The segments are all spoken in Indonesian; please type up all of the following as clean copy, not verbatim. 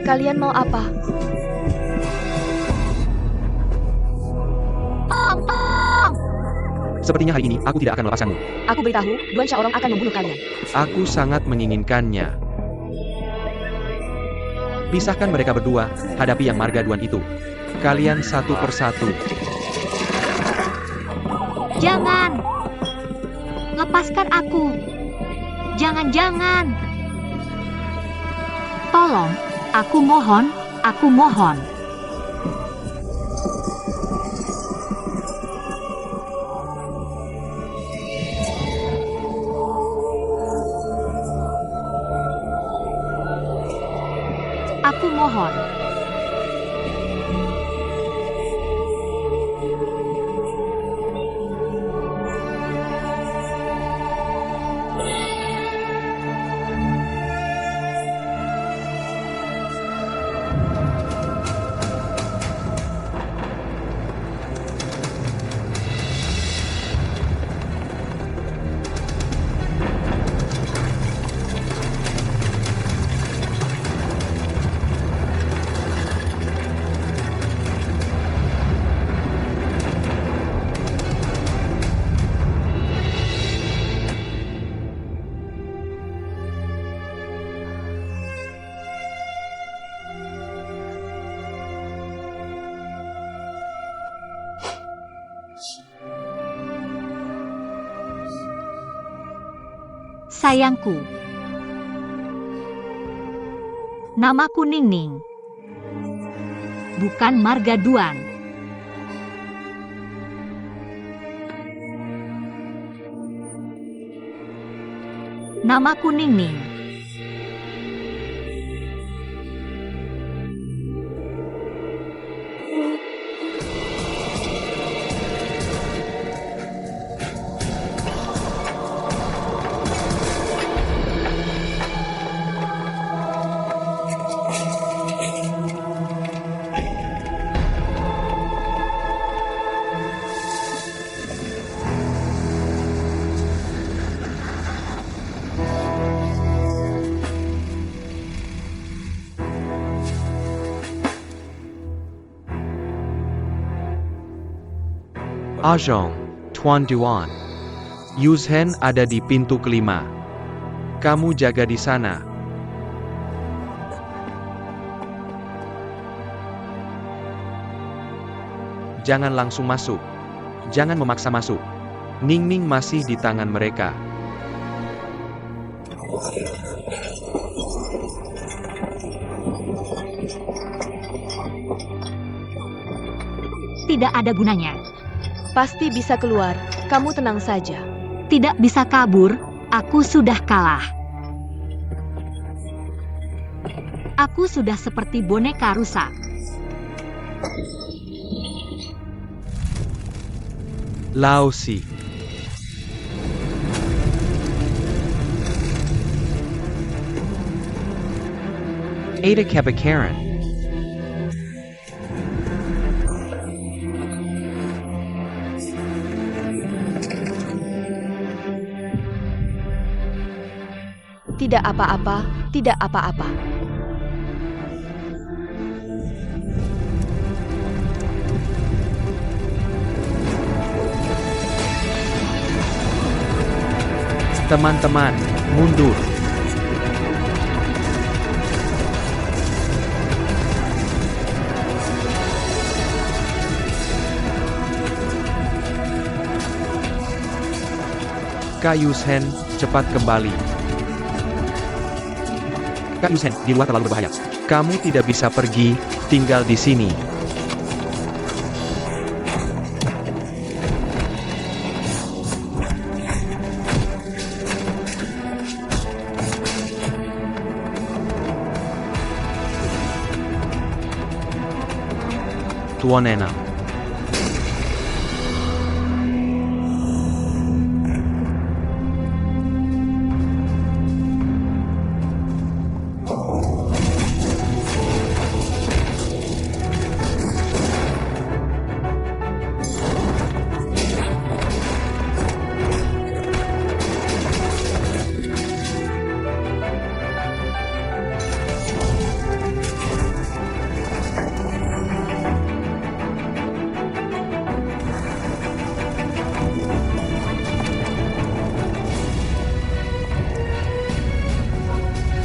Kalian mau apa? Sepertinya hari ini aku tidak akan melepaskanmu. Aku beritahu, Duan Xiaorong akan membunuh kalian. Aku sangat menginginkannya. Pisahkan mereka berdua, hadapi yang marga Duan itu. Kalian satu persatu. Jangan! Lepaskan aku! Jangan-jangan! Tolong, aku mohon, aku mohon. Aku mohon. Sayangku. Namaku Ningning. Bukan Marga Duan. Namaku Ningning. Ajong, Tuan Duan. Yuzhen ada di pintu kelima. Kamu jaga di sana. Jangan langsung masuk. Jangan memaksa masuk. Ningning masih di tangan mereka. Tidak ada gunanya. Pasti bisa keluar, kamu tenang saja. Tidak bisa kabur, aku sudah kalah. Aku sudah seperti boneka rusak. Lao Si. Ada Kebakaran. Tidak apa-apa, tidak apa-apa. Teman-teman, mundur. Kak Yuzhen, cepat kembali. Kak Yuzhen, di luar terlalu berbahaya. Kamu tidak bisa pergi, tinggal di sini. Tuan Enam.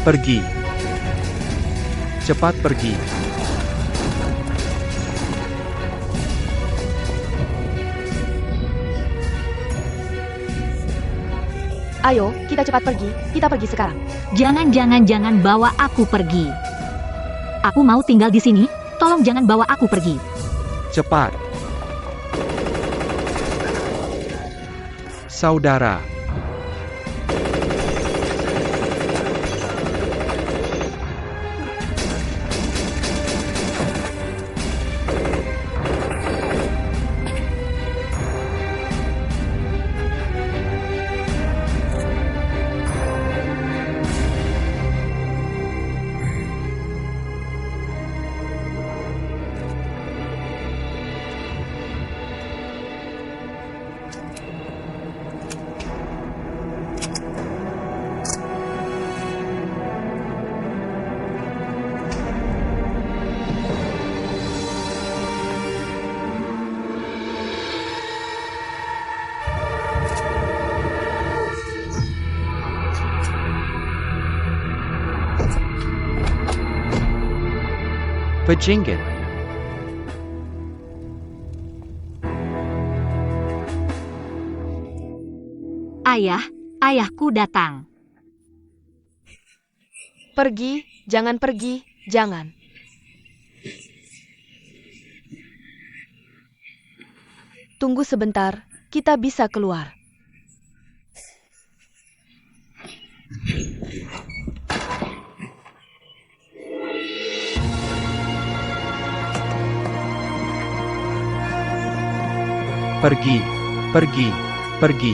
Pergi. Cepat pergi. Ayo, kita cepat pergi. Kita pergi sekarang. Jangan bawa aku pergi. Aku mau tinggal di sini. Tolong jangan bawa aku pergi. Cepat. Saudara. Pejingin. Ayahku datang. Pergi, jangan pergi, jangan. Tunggu sebentar, kita bisa keluar. Pergi. Pergi. Pergi.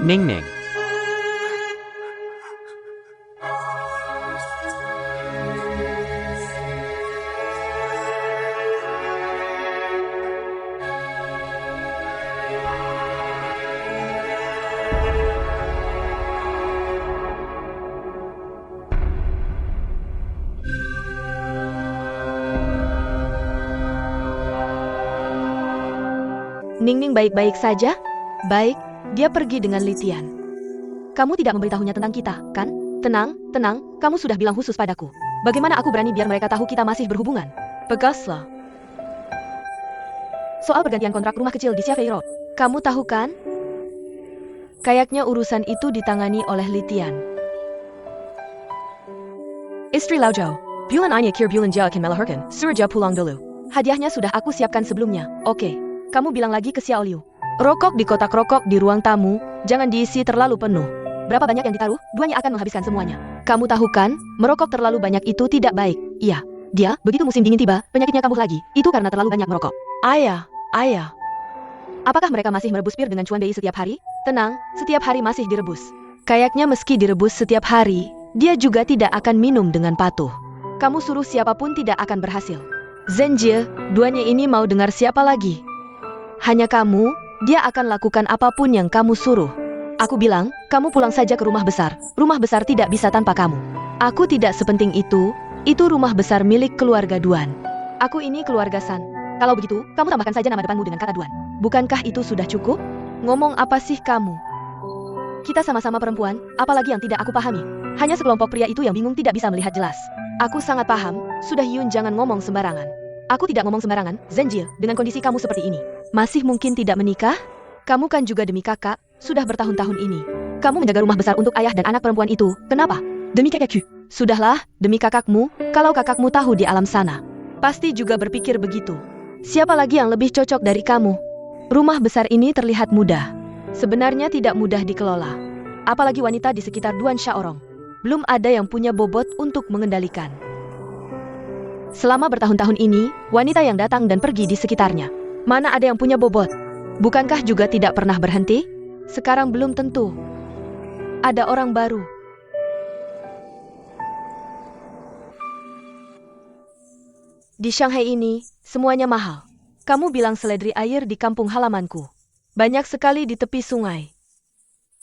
Ning Ning. Ning baik-baik saja? Baik, dia pergi dengan Litian. Kamu tidak memberitahunya tentang kita, kan? Tenang, kamu sudah bilang khusus padaku. Bagaimana aku berani biar mereka tahu kita masih berhubungan? Pegaslah. Soal pergantian kontrak rumah kecil di Xiafei Road, kamu tahu kan? Kayaknya urusan itu ditangani oleh Litian. Istri Lao Zhou, bulan ini kir bulan jia akan melahirkan, surja pulang dulu. Hadiahnya sudah aku siapkan sebelumnya, oke. Kamu bilang lagi ke Xiao Liu. Rokok di kotak rokok di ruang tamu, jangan diisi terlalu penuh. Berapa banyak yang ditaruh, duanya akan menghabiskan semuanya. Kamu tahu kan, merokok terlalu banyak itu tidak baik. Iya, dia, begitu musim dingin tiba, penyakitnya kambuh lagi. Itu karena terlalu banyak merokok. Ayah. Apakah mereka masih merebus pir dengan Cuan Bei setiap hari? Tenang, setiap hari masih direbus. Kayaknya meski direbus setiap hari, dia juga tidak akan minum dengan patuh. Kamu suruh siapapun tidak akan berhasil. Zenjie, duanya ini mau dengar siapa lagi? Hanya kamu, dia akan lakukan apapun yang kamu suruh. Aku bilang, kamu pulang saja ke rumah besar. Rumah besar tidak bisa tanpa kamu. Aku tidak sepenting itu rumah besar milik keluarga Duan. Aku ini keluarga San. Kalau begitu, kamu tambahkan saja nama depanmu dengan kata Duan. Bukankah itu sudah cukup? Ngomong apa sih kamu? Kita sama-sama perempuan, apalagi yang tidak aku pahami. Hanya sekelompok pria itu yang bingung tidak bisa melihat jelas. Aku sangat paham, sudah Yun jangan ngomong sembarangan. Aku tidak ngomong sembarangan, Zenjie, dengan kondisi kamu seperti ini. Masih mungkin tidak menikah? Kamu kan juga demi kakak, sudah bertahun-tahun ini. Kamu menjaga rumah besar untuk ayah dan anak perempuan itu, kenapa? Demi kakakku. Sudahlah, demi kakakmu, kalau kakakmu tahu di alam sana. Pasti juga berpikir begitu. Siapa lagi yang lebih cocok dari kamu? Rumah besar ini terlihat mudah. Sebenarnya tidak mudah dikelola. Apalagi wanita di sekitar Duan Xiaorong. Belum ada yang punya bobot untuk mengendalikan. Selama bertahun-tahun ini, wanita yang datang dan pergi di sekitarnya. Mana ada yang punya bobot? Bukankah juga tidak pernah berhenti? Sekarang belum tentu. Ada orang baru. Di Shanghai ini, semuanya mahal. Kamu bilang seledri air di kampung halamanku. Banyak sekali di tepi sungai.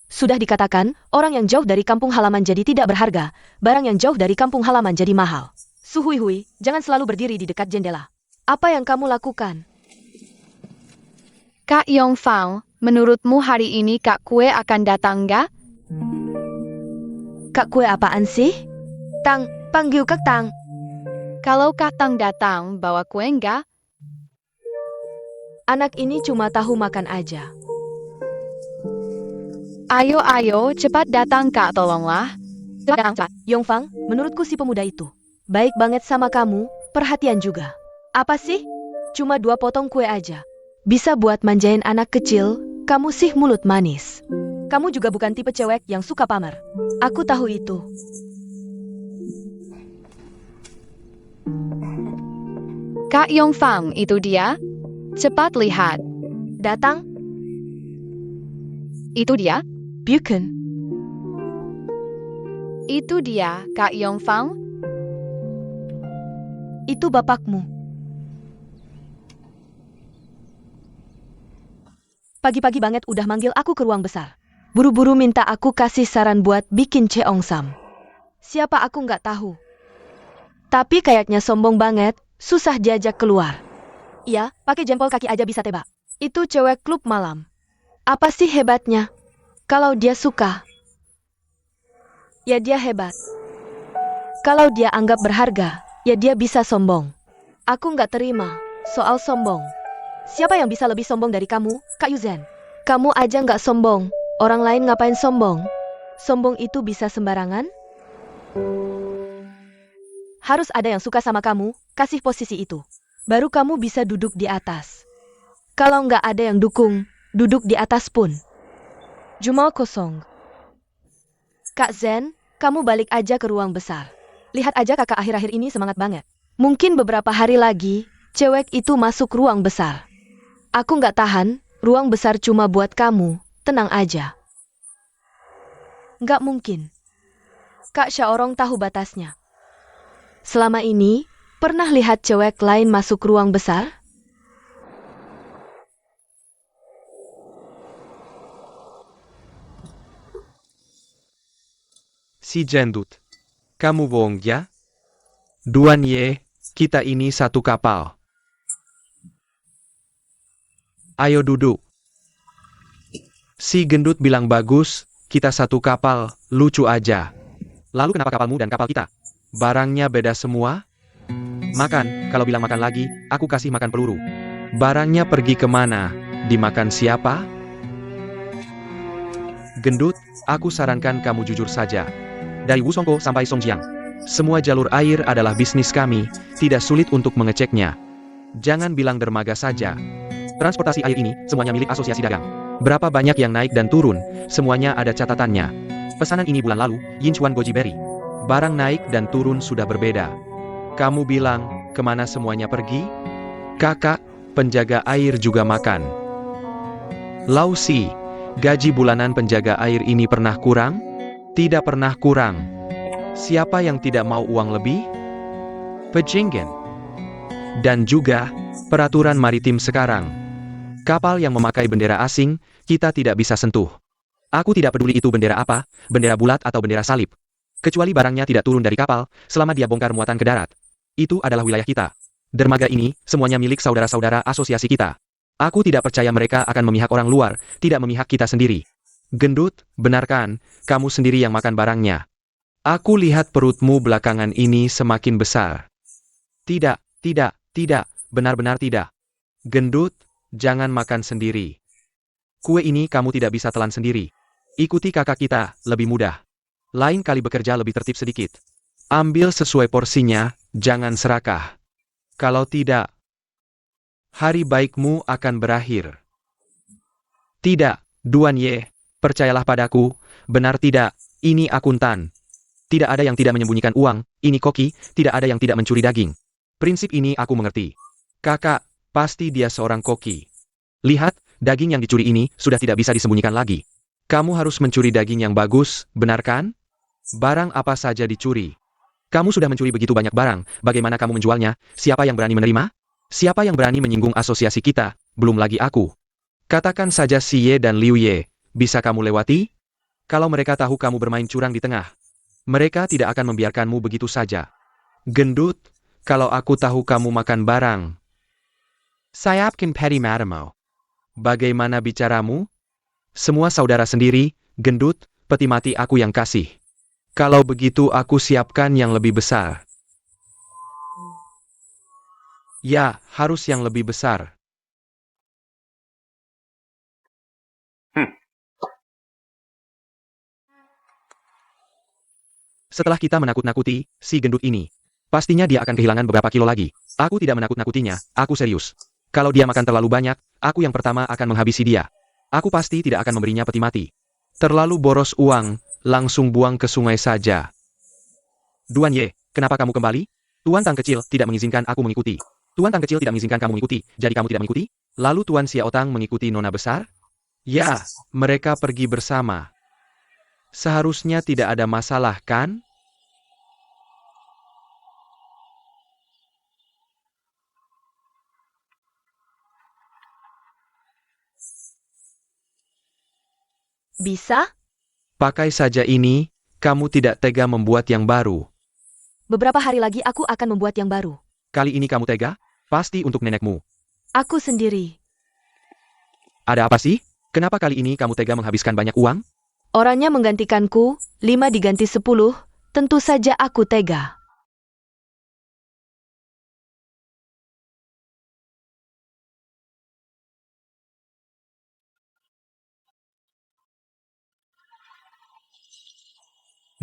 Sudah dikatakan, orang yang jauh dari kampung halaman jadi tidak berharga, barang yang jauh dari kampung halaman jadi mahal. Suhui-hui, jangan selalu berdiri di dekat jendela. Apa yang kamu lakukan? Kak Yongfang, menurutmu hari ini Kak Kue akan datang nggak? Kak Kue apaan sih? Tang, panggil Kak Tang. Kalau Kak Tang datang, bawa kue nggak? Anak ini cuma tahu makan aja. Ayo, cepat datang Kak, tolonglah. Yongfang, menurutku si pemuda itu baik banget sama kamu, perhatian juga. Apa sih? Cuma 2 potong kue aja. Bisa buat manjain anak kecil, kamu sih mulut manis. Kamu juga bukan tipe cewek yang suka pamer. Aku tahu itu. Kak Yongfang, itu dia. Cepat lihat. Datang, Itu dia. bukan. Itu dia, Kak Yongfang. Itu bapakmu. Pagi-pagi banget udah manggil aku ke ruang besar. Buru-buru minta aku kasih saran buat bikin ceongsam. Siapa aku nggak tahu. Tapi kayaknya sombong banget, susah diajak keluar. Iya, pakai jempol kaki aja bisa tebak. Itu cewek klub malam. Apa sih hebatnya? Kalau dia suka, ya dia hebat. Kalau dia anggap berharga, ya dia bisa sombong. Aku nggak terima soal sombong. Siapa yang bisa lebih sombong dari kamu, Kak Yuzen? Kamu aja nggak sombong, orang lain ngapain sombong? Sombong itu bisa sembarangan? Harus ada yang suka sama kamu, kasih posisi itu. Baru kamu bisa duduk di atas. Kalau nggak ada yang dukung, duduk di atas pun. Jumal kosong. Kak Zen, kamu balik aja ke ruang besar. Lihat aja kakak akhir-akhir ini semangat banget. Mungkin beberapa hari lagi, cewek itu masuk ruang besar. Aku nggak tahan, ruang besar cuma buat kamu, tenang aja. Nggak mungkin. Kak Syaorong tahu batasnya. Selama ini, pernah lihat cewek lain masuk ruang besar? Si jendut. Kamu bohong ya? Duan Ye, kita ini satu kapal. Ayo duduk. Si gendut bilang bagus, kita satu kapal, lucu aja. Lalu kenapa kapalmu dan kapal kita? Barangnya beda semua? Makan, kalau bilang makan lagi, aku kasih makan peluru. Barangnya pergi kemana? Dimakan siapa? Gendut, aku sarankan kamu jujur saja. Dari Wusongko sampai Songjiang, semua jalur air adalah bisnis kami, tidak sulit untuk mengeceknya. Jangan bilang dermaga saja. Transportasi air ini, semuanya milik asosiasi dagang. Berapa banyak yang naik dan turun, semuanya ada catatannya. Pesanan ini bulan lalu, Yinchuan Goji Berry. Barang naik dan turun sudah berbeda. Kamu bilang, kemana semuanya pergi? Kakak, penjaga air juga makan. Lausi, gaji bulanan penjaga air ini pernah kurang? Tidak pernah kurang. Siapa yang tidak mau uang lebih? Pejingen. Dan juga, peraturan maritim sekarang. Kapal yang memakai bendera asing, kita tidak bisa sentuh. Aku tidak peduli itu bendera apa, bendera bulat atau bendera salib. Kecuali barangnya tidak turun dari kapal, selama dia bongkar muatan ke darat. Itu adalah wilayah kita. Dermaga ini, semuanya milik saudara-saudara asosiasi kita. Aku tidak percaya mereka akan memihak orang luar, tidak memihak kita sendiri. Gendut, benarkan, kamu sendiri yang makan barangnya. Aku lihat perutmu belakangan ini semakin besar. Tidak, benar-benar tidak. Gendut, jangan makan sendiri. Kue ini kamu tidak bisa telan sendiri. Ikuti kakak kita, lebih mudah. Lain kali bekerja lebih tertib sedikit. Ambil sesuai porsinya, jangan serakah. Kalau tidak, hari baikmu akan berakhir. Tidak, Duan Ye, percayalah padaku, benar tidak, ini akuntan. Tidak ada yang tidak menyembunyikan uang, ini koki, tidak ada yang tidak mencuri daging. Prinsip ini aku mengerti. Kakak, pasti dia seorang koki. Lihat, daging yang dicuri ini sudah tidak bisa disembunyikan lagi. Kamu harus mencuri daging yang bagus, benar kan? Barang apa saja dicuri. Kamu sudah mencuri begitu banyak barang, bagaimana kamu menjualnya? Siapa yang berani menerima? Siapa yang berani menyinggung asosiasi kita? Belum lagi aku. Katakan saja si Ye dan Liu Ye, bisa kamu lewati? Kalau mereka tahu kamu bermain curang di tengah, mereka tidak akan membiarkanmu begitu saja. Gendut, kalau aku tahu kamu makan barang. Sayap Kim Petty Madamo. Bagaimana bicaramu? Semua saudara sendiri, gendut, peti mati aku yang kasih. Kalau begitu aku siapkan yang lebih besar. Ya, harus yang lebih besar. Setelah kita menakut-nakuti si gendut ini, pastinya dia akan kehilangan beberapa kilo lagi. Aku tidak menakut-nakutinya, aku serius. Kalau dia makan terlalu banyak, aku yang pertama akan menghabisi dia. Aku pasti tidak akan memberinya peti mati. Terlalu boros uang, langsung buang ke sungai saja. Duan Ye, kenapa kamu kembali? Tuan Tang Kecil tidak mengizinkan aku mengikuti. Tuan Tang Kecil tidak mengizinkan kamu mengikuti, jadi kamu tidak mengikuti? Lalu Tuan Xiao Tang mengikuti Nona Besar? Ya, mereka pergi bersama. Seharusnya tidak ada masalah, kan? Bisa? Pakai saja ini, kamu tidak tega membuat yang baru. Beberapa hari lagi aku akan membuat yang baru. Kali ini kamu tega? Pasti untuk nenekmu. Aku sendiri. Ada apa sih? Kenapa kali ini kamu tega menghabiskan banyak uang? Orangnya menggantikanku, 5 diganti 10, tentu saja aku tega.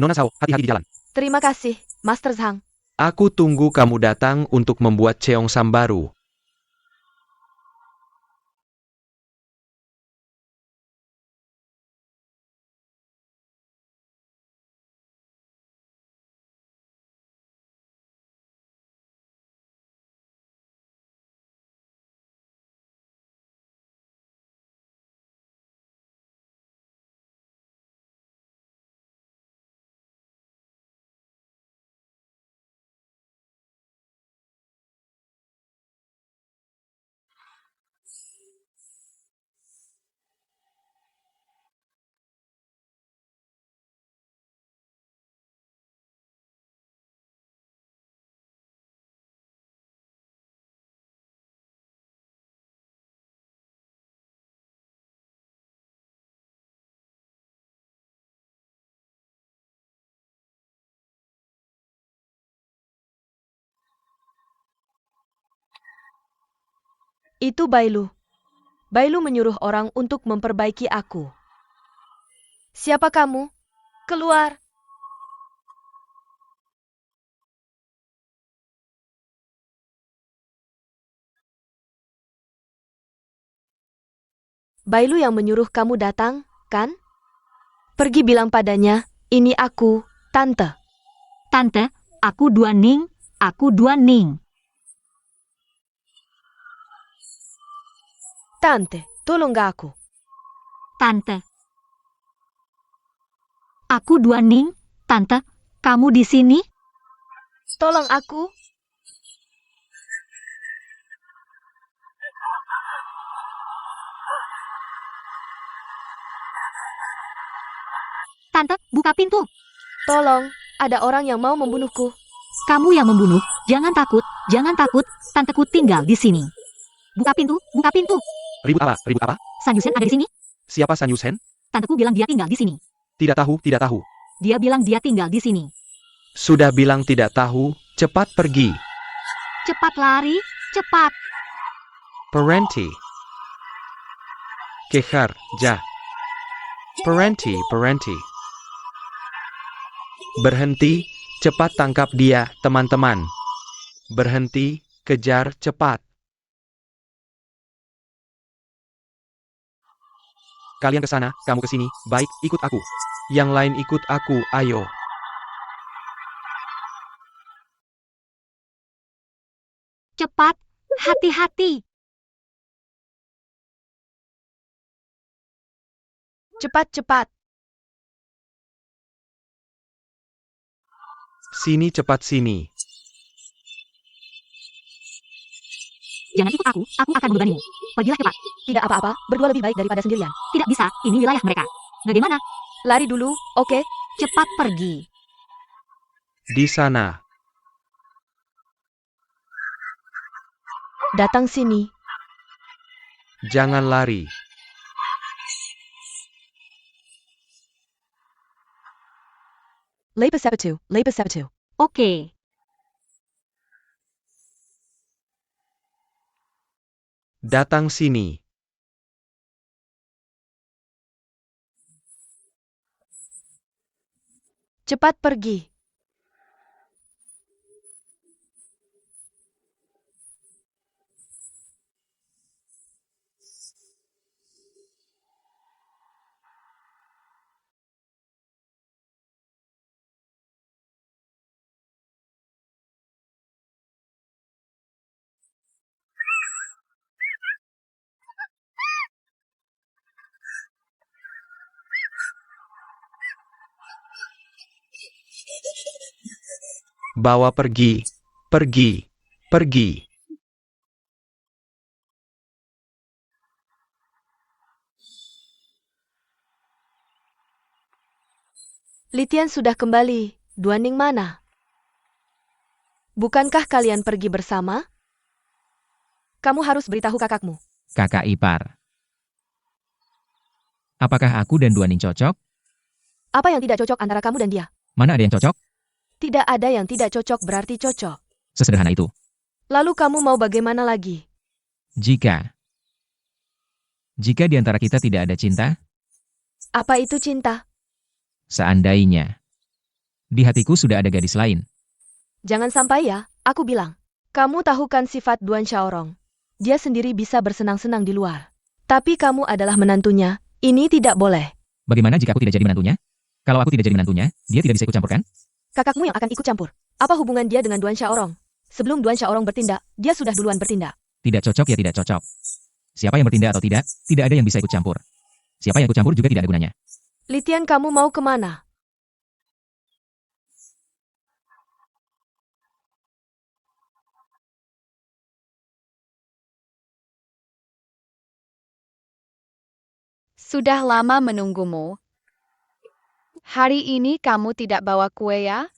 Nona Sao, hati-hati di jalan. Terima kasih, Master Zhang. Aku tunggu kamu datang untuk membuat cheongsam baru. Itu Bailu. Bailu menyuruh orang untuk memperbaiki aku. Siapa kamu? Keluar! Bailu yang menyuruh kamu datang, kan? Pergi bilang padanya, ini aku, Tante. Tante, aku Duan Ning, aku Duan Ning. Tante, tolong gak aku. Tante. Aku Duan Ning, Tante, kamu di sini? Tolong aku. Tante, buka pintu. Tolong, ada orang yang mau membunuhku. Kamu yang membunuh, jangan takut, tanteku tinggal di sini. Buka pintu, buka pintu. Ribut apa? Ribut apa? San Yusen ada di sini? Siapa San Yusen? Tanteku bilang dia tinggal di sini. Tidak tahu, tidak tahu. Dia bilang dia tinggal di sini. Sudah bilang tidak tahu, cepat pergi. Cepat lari, cepat. Parenti. Kejar, ja. Parenti, parenti. Berhenti, cepat tangkap dia, teman-teman. Berhenti, kejar, cepat. Kalian ke sana, kamu ke sini, baik, ikut aku. Yang lain ikut aku, ayo. Cepat, hati-hati. Cepat-cepat. Sini cepat sini. Jangan ikut aku akan membebanimu. Pergilah cepat. Tidak apa-apa, berdua lebih baik daripada sendirian. Tidak bisa, ini wilayah mereka. Bagaimana? Lari dulu, oke? Cepat pergi. Di sana. Datang sini. Jangan lari. Lepas sepatu, lepas sepatu. Oke. Datang sini. Cepat pergi. Bawa pergi. Pergi. Pergi. Litian sudah kembali. Duaning mana? Bukankah kalian pergi bersama? Kamu harus beritahu kakakmu. Kakak ipar. Apakah aku dan Duaning cocok? Apa yang tidak cocok antara kamu dan dia? Mana ada yang cocok? Tidak ada yang tidak cocok berarti cocok. Sesederhana itu. Lalu kamu mau bagaimana lagi? Jika di antara kita tidak ada cinta, Apa itu cinta? seandainya di hatiku sudah ada gadis lain. Jangan sampai ya, aku bilang. Kamu tahu kan sifat Duan Xiaorong. Dia sendiri bisa bersenang-senang di luar. Tapi kamu adalah menantunya, ini tidak boleh. Bagaimana jika aku tidak jadi menantunya? Kalau aku tidak jadi menantunya, dia tidak bisa ikut campur kan? Kakakmu yang akan ikut campur. Apa hubungan dia dengan Duan Xiaorong? Sebelum Duan Xiaorong bertindak, dia sudah duluan bertindak. Tidak cocok ya tidak cocok. Siapa yang bertindak atau tidak ada yang bisa ikut campur. Siapa yang ikut campur juga tidak ada gunanya. Litian, kamu mau kemana? Sudah lama menunggumu. Hari ini kamu tidak bawa kue ya?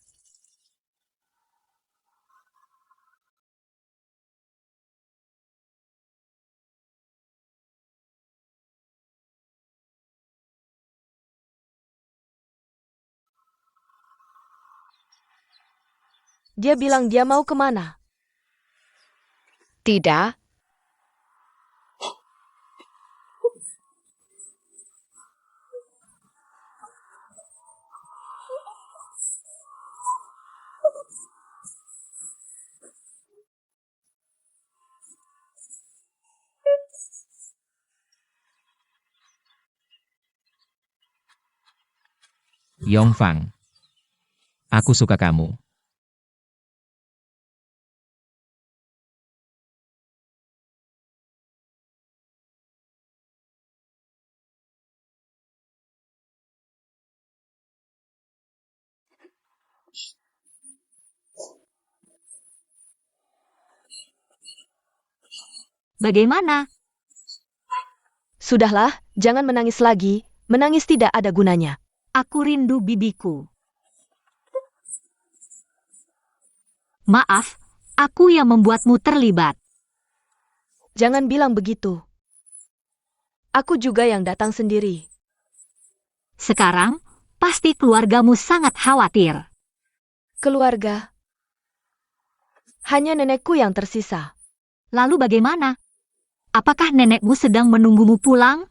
Dia bilang dia mau kemana? Tidak. Yongfang. Aku suka kamu. Bagaimana? Sudahlah, jangan menangis lagi. Menangis tidak ada gunanya. Aku rindu bibiku. Maaf, aku yang membuatmu terlibat. Jangan bilang begitu. Aku juga yang datang sendiri. Sekarang, pasti keluargamu sangat khawatir. Keluarga. Hanya nenekku yang tersisa. Lalu bagaimana? Apakah nenekmu sedang menunggumu pulang?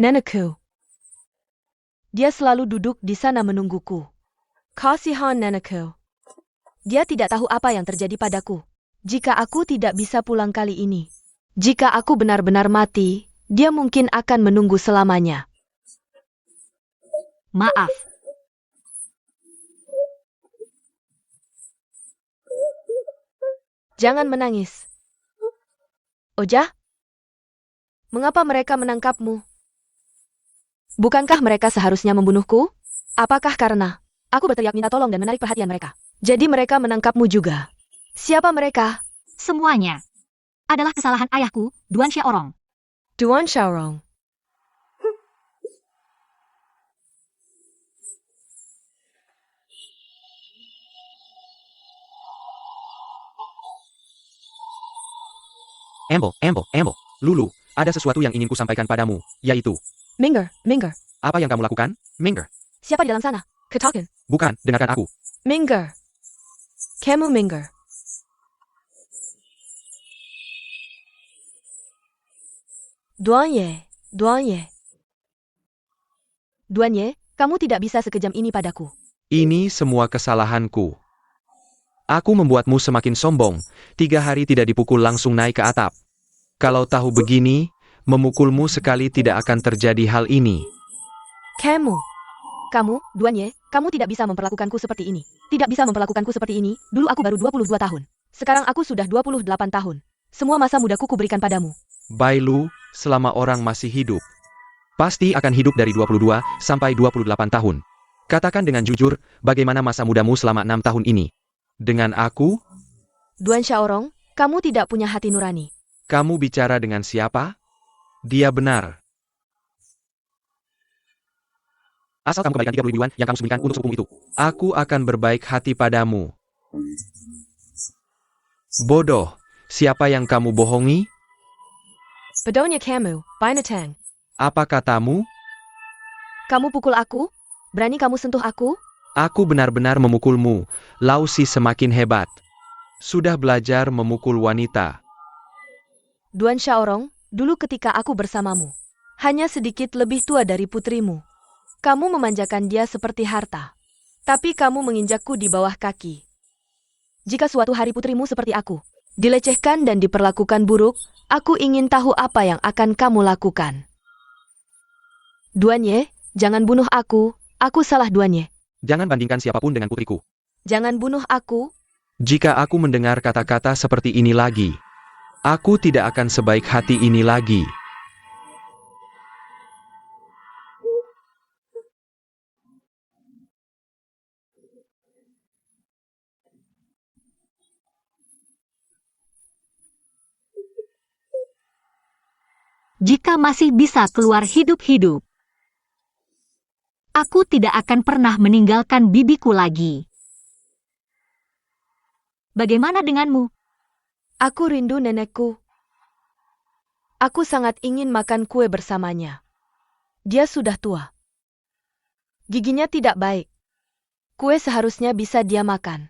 Nenekku. Dia selalu duduk di sana menungguku. Kasihan nenekku. Dia tidak tahu apa yang terjadi padaku. Jika aku tidak bisa pulang kali ini. Jika aku benar-benar mati, dia mungkin akan menunggu selamanya. Maaf, Jangan menangis. Ojah? Mengapa mereka menangkapmu? Bukankah mereka seharusnya membunuhku? Apakah karena aku berteriak minta tolong dan menarik perhatian mereka? Jadi mereka menangkapmu juga. Siapa mereka? Semuanya adalah kesalahan ayahku, Duan Xiaorong. Duan Xiaorong. Amble. Lulu, ada sesuatu yang ingin ku sampaikan padamu, yaitu, Minger. apa yang kamu lakukan, Minger? Siapa di dalam sana? Ketakan. Bukan, dengarkan aku. Minger. Kamu Minger. Duanye. Duanye, kamu tidak bisa sekejam ini padaku. Ini semua kesalahanku. Aku membuatmu semakin sombong, 3 hari tidak dipukul langsung naik ke atap. Kalau tahu begini, memukulmu sekali tidak akan terjadi hal ini. Kamu, Duanye, kamu tidak bisa memperlakukanku seperti ini. Tidak bisa memperlakukanku seperti ini, dulu aku baru 22 tahun. Sekarang aku sudah 28 tahun. Semua masa mudaku kuberikan padamu. Bailu, selama orang masih hidup, pasti akan hidup dari 22 sampai 28 tahun. Katakan dengan jujur, bagaimana masa mudamu selama 6 tahun ini? Dengan aku? Duan Xiaorong, kamu tidak punya hati nurani. Kamu bicara dengan siapa? Dia benar. Asal kamu kembalikan 30 ribuan yang kamu sembunyikan untuk sepupumu itu. Aku akan berbaik hati padamu. Bodoh, siapa yang kamu bohongi? Bedonya kamu, binatang. Apa katamu? Kamu pukul aku? Berani kamu sentuh aku? Aku benar-benar memukulmu. Lausi semakin hebat. Sudah belajar memukul wanita. Duan Xiaorong, dulu ketika aku bersamamu, hanya sedikit lebih tua dari putrimu. Kamu memanjakan dia seperti harta. Tapi kamu menginjakku di bawah kaki. Jika suatu hari putrimu seperti aku, dilecehkan dan diperlakukan buruk, aku ingin tahu apa yang akan kamu lakukan. Duanye, jangan bunuh aku salah Duanye. Jangan bandingkan siapapun dengan putriku. Jangan bunuh aku. Jika aku mendengar kata-kata seperti ini lagi, aku tidak akan sebaik hati ini lagi. Jika masih bisa keluar hidup-hidup, aku tidak akan pernah meninggalkan bibiku lagi. Bagaimana denganmu? Aku rindu nenekku. Aku sangat ingin makan kue bersamanya. Dia sudah tua. Giginya tidak baik. Kue seharusnya bisa dia makan.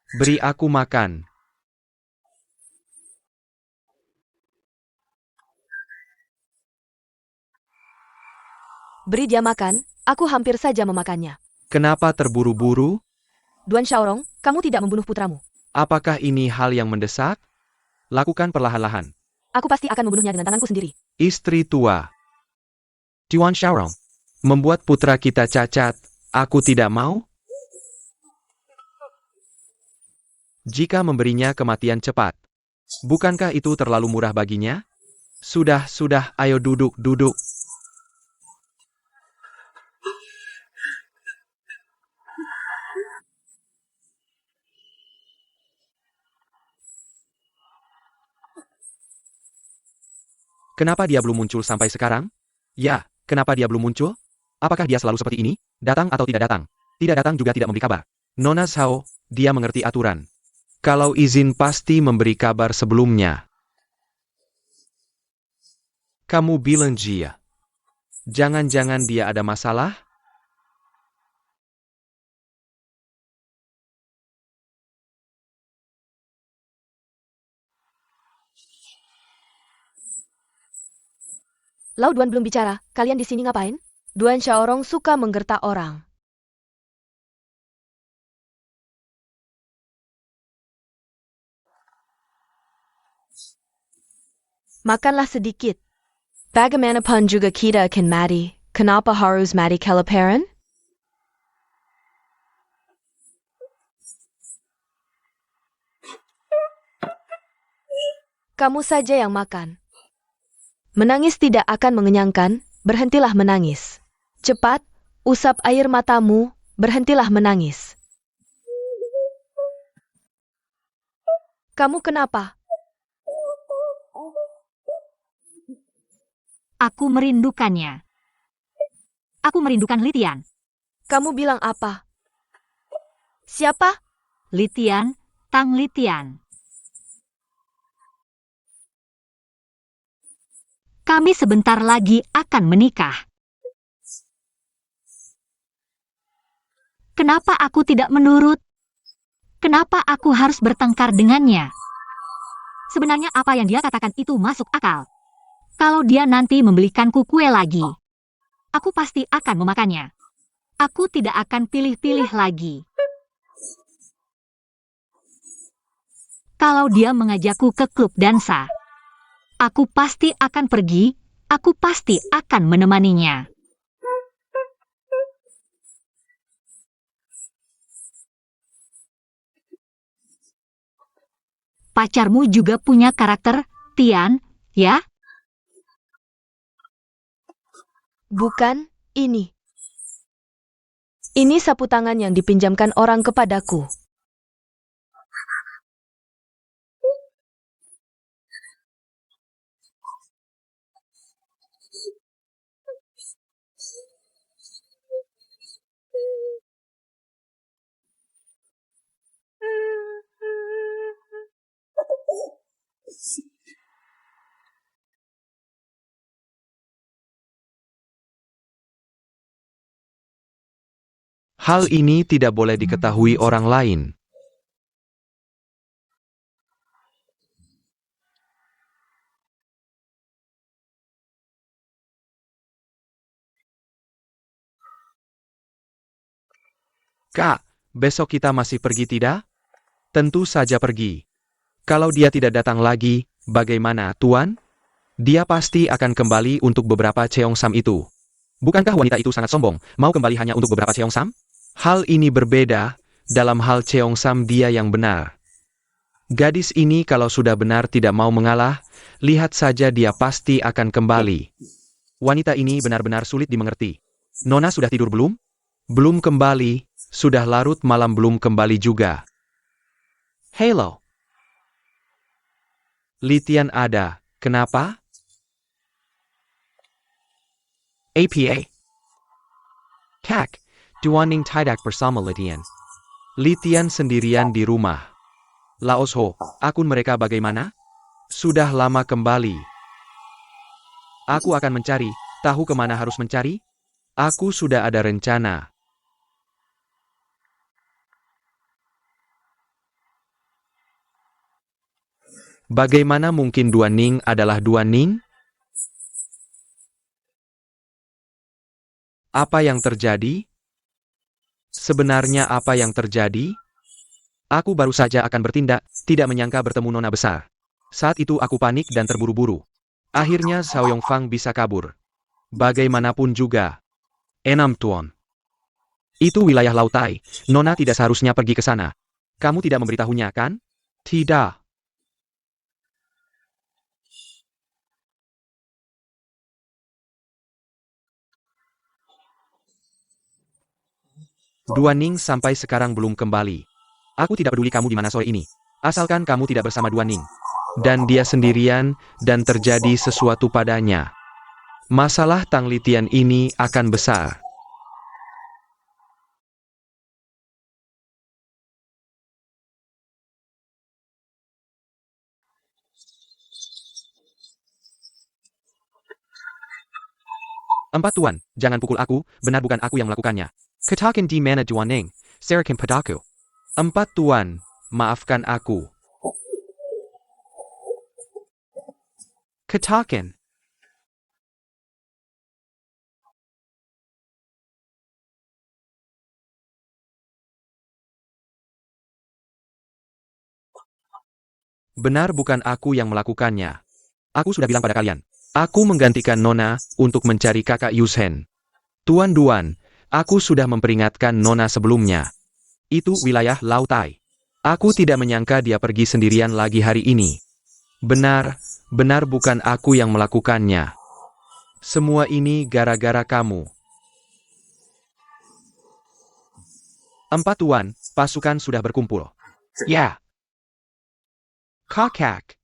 Beri aku makan. Beri dia makan, aku hampir saja memakannya. Kenapa terburu-buru? Duan Xiaorong, kamu tidak membunuh putramu. Apakah ini hal yang mendesak? Lakukan perlahan-lahan. Aku pasti akan membunuhnya dengan tanganku sendiri. Istri tua. Duan Xiaorong. Membuat putra kita cacat, aku tidak mau? Jika memberinya kematian cepat, bukankah itu terlalu murah baginya? Sudah, ayo duduk. Kenapa dia belum muncul sampai sekarang? Ya, kenapa dia belum muncul? Apakah dia selalu seperti ini? Datang atau tidak datang? Tidak datang juga tidak memberi kabar. Nona Zhao, dia mengerti aturan. Kalau izin pasti memberi kabar sebelumnya. Kamu bilang dia. Jangan-jangan dia ada masalah? Lau Duan belum bicara, kalian di sini ngapain? Duan Xiaorong suka menggertak orang. Makanlah sedikit. Bagaimanapun juga kita akan mati. Kenapa harus mati kelaparan? Kamu saja yang makan. Menangis tidak akan mengenyangkan, berhentilah menangis. Cepat, usap air matamu, Berhentilah menangis. Kamu kenapa? Aku merindukannya. Aku merindukan Litian. Kamu bilang apa? Siapa? Litian, Tang Litian. Kami sebentar lagi akan menikah. Kenapa aku tidak menurut? Kenapa aku harus bertengkar dengannya? Sebenarnya apa yang dia katakan itu masuk akal. Kalau dia nanti membelikanku kue lagi, aku pasti akan memakannya. Aku tidak akan pilih-pilih lagi. Kalau dia mengajakku ke klub dansa, aku pasti akan pergi, aku pasti akan menemaninya. Pacarmu juga punya karakter, Tian, ya? Bukan, ini. Ini sapu tangan yang dipinjamkan orang kepadaku. Hal ini tidak boleh diketahui orang lain. Kak, besok kita masih pergi tidak? Tentu saja pergi. Kalau dia tidak datang lagi, bagaimana, Tuan? Dia pasti akan kembali untuk beberapa Cheongsam itu. Bukankah wanita itu sangat sombong, mau kembali hanya untuk beberapa Cheongsam? Hal ini berbeda, dalam hal Cheongsam dia yang benar. Gadis ini kalau sudah benar tidak mau mengalah, lihat saja dia pasti akan kembali. Wanita ini benar-benar sulit dimengerti. Nona sudah tidur belum? Belum kembali, sudah larut malam belum kembali juga. Hello. Litian ada, kenapa? APA. Kak, Duaning tidak bersama Litian. Litian sendirian di rumah. Laosho, akun mereka bagaimana? Sudah lama kembali. Aku akan mencari, tahu kemana harus mencari? Aku sudah ada rencana. Bagaimana mungkin Duaning adalah Duaning? Apa yang terjadi? Sebenarnya apa yang terjadi? Aku baru saja akan bertindak, tidak menyangka bertemu nona besar. Saat itu aku panik dan terburu-buru. Akhirnya Xiao Yongfang bisa kabur. Bagaimanapun juga. Enam Tuan. Itu wilayah Lautai, nona tidak seharusnya pergi ke sana. Kamu tidak memberitahunya, kan? Tidak. Duaning sampai sekarang belum kembali. Aku tidak peduli kamu di mana sore ini. Asalkan kamu tidak bersama Duaning. Dan dia sendirian, dan terjadi sesuatu padanya. Masalah Tang Litian ini akan besar. Empat Tuan, jangan pukul aku, benar bukan aku yang melakukannya. Katakan di mana Duaning, serahkan padaku. Empat Tuan, maafkan aku. Katakan. Benar bukan aku yang melakukannya. Aku sudah bilang pada kalian. Aku menggantikan Nona untuk mencari kakak Yushen. Tuan Duan, aku sudah memperingatkan Nona sebelumnya. Itu wilayah Lautai. Aku tidak menyangka dia pergi sendirian lagi hari ini. Benar bukan aku yang melakukannya. Semua ini gara-gara kamu. 4 tuan, pasukan sudah berkumpul. Ya. Kakak.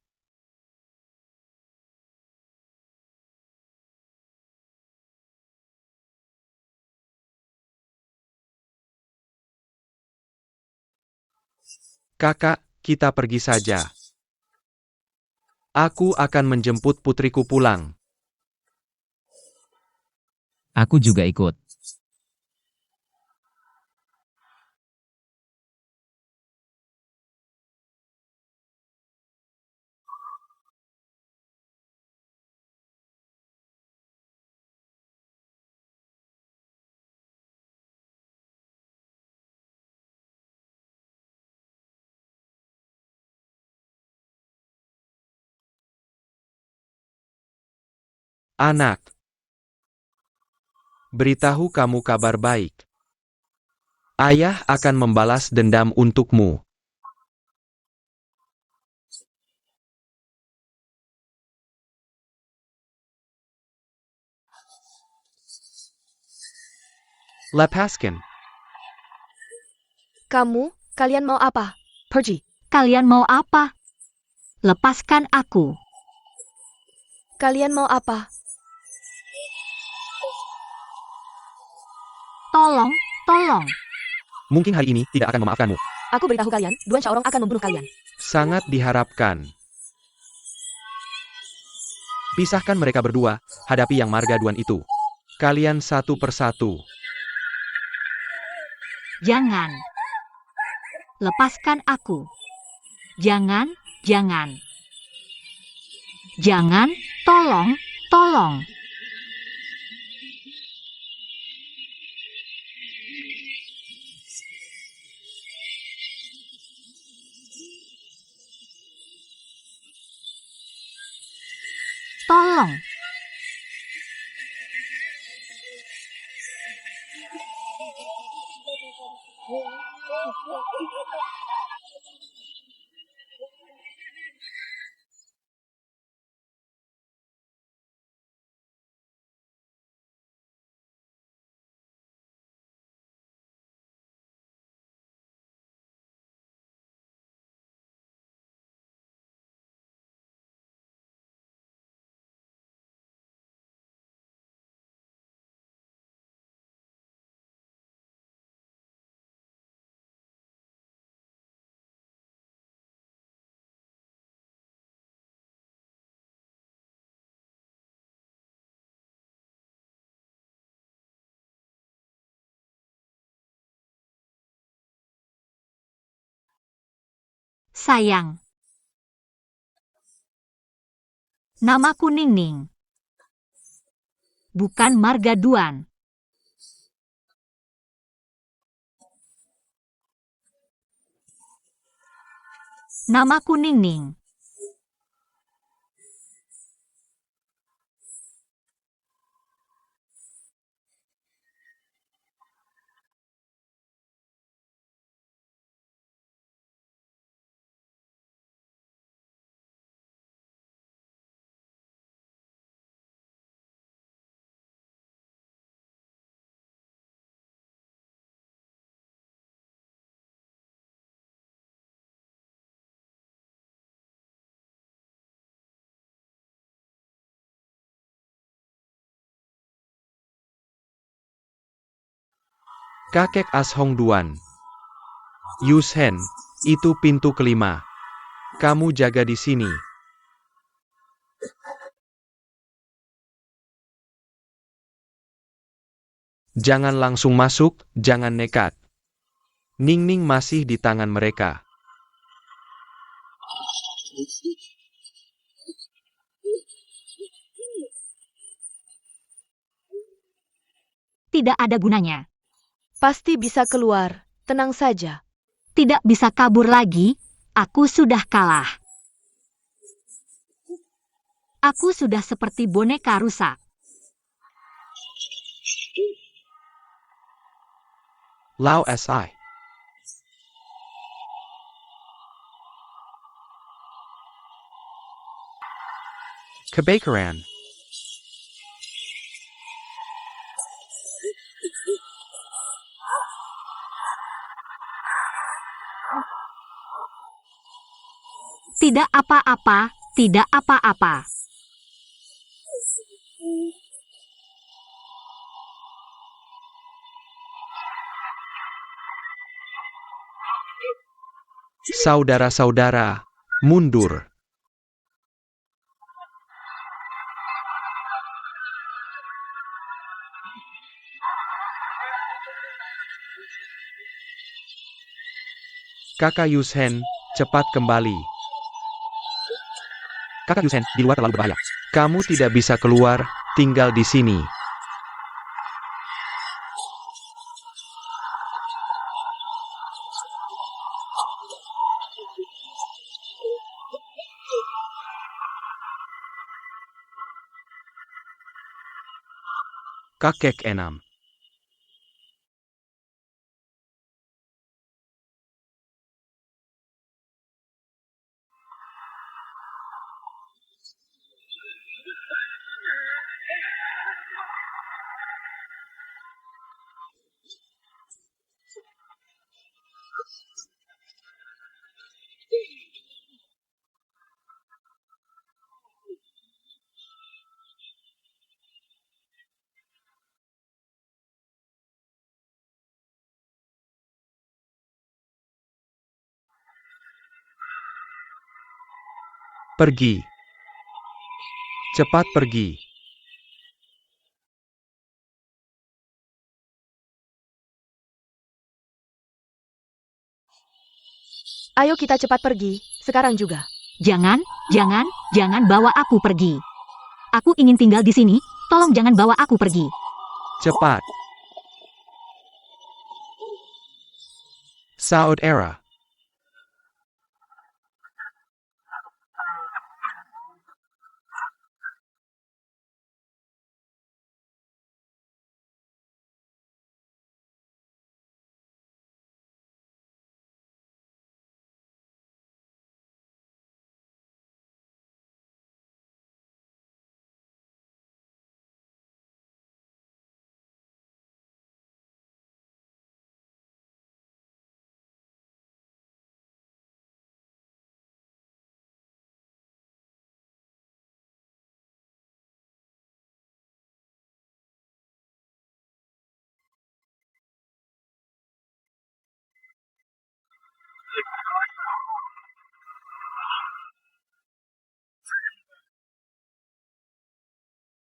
Kakak, kita pergi saja. Aku akan menjemput putriku pulang. Aku juga ikut. Anak. Beritahu kamu kabar baik. Ayah akan membalas dendam untukmu. Lepaskan. Kalian mau apa? Pergi. Kalian mau apa? Lepaskan aku. Kalian mau apa? Tolong, tolong. Mungkin hari ini tidak akan memaafkanmu. Aku beritahu kalian, Duan Xiaorong akan membunuh kalian. Sangat diharapkan. Pisahkan mereka berdua, hadapi yang marga Duan itu. Kalian satu persatu. Jangan. Lepaskan aku. Jangan, jangan. Jangan, tolong, tolong. Tolong. Sayang. Namaku Ningning. Bukan Marga Duan. Namaku Ningning. Kakek Ashong Duan. Yushen, itu pintu kelima. Kamu jaga di sini. Jangan langsung masuk, jangan nekat. Ningning masih di tangan mereka. Tidak ada gunanya. Pasti bisa keluar. Tenang saja. Tidak bisa kabur lagi. Aku sudah kalah. Aku sudah seperti boneka rusak. Lao Si. Kebakaran. Tidak apa-apa, tidak apa-apa. Saudara-saudara, mundur. Kakak Yushen, cepat kembali. Kakak Yushen, di luar terlalu berbahaya. Kamu tidak bisa keluar, tinggal di sini. Kakek enam. Pergi. Cepat pergi. Ayo kita cepat pergi, sekarang juga. Jangan, jangan bawa aku pergi. Aku ingin tinggal di sini, tolong jangan bawa aku pergi. Cepat. Saudara.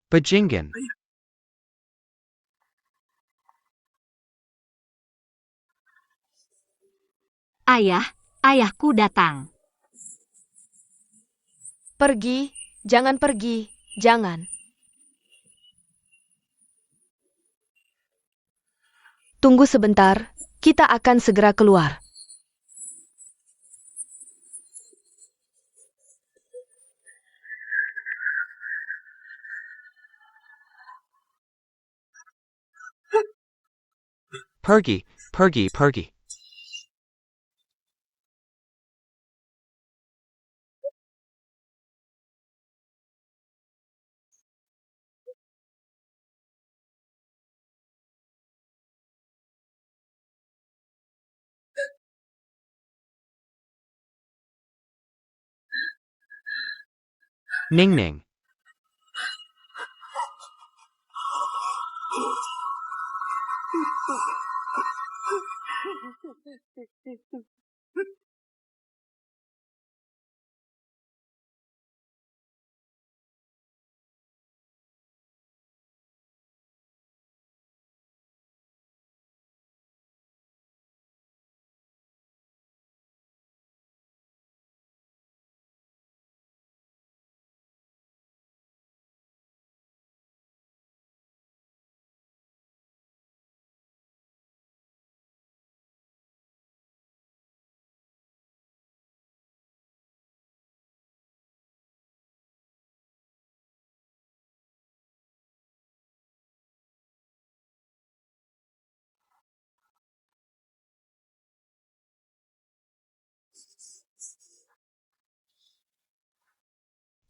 Pejingen. Ayahku datang. Pergi, jangan pergi, jangan. Tunggu sebentar, kita akan segera keluar. Pergi, pergi, pergi. Ning Ning.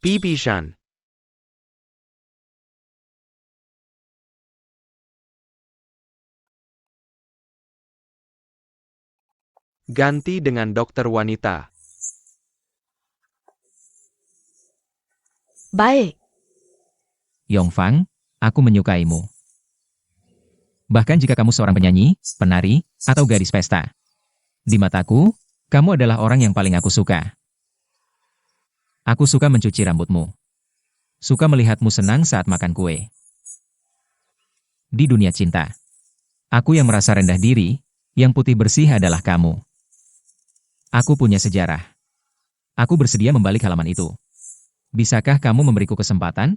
Bibi Shan. Ganti dengan dokter wanita. Baik. Yongfang, aku menyukaimu. Bahkan jika kamu seorang penyanyi, penari, atau gadis pesta. Di mataku, kamu adalah orang yang paling aku suka. Aku suka mencuci rambutmu. Suka melihatmu senang saat makan kue. Di dunia cinta, aku yang merasa rendah diri, yang putih bersih adalah kamu. Aku punya sejarah. Aku bersedia membalik halaman itu. Bisakah kamu memberiku kesempatan?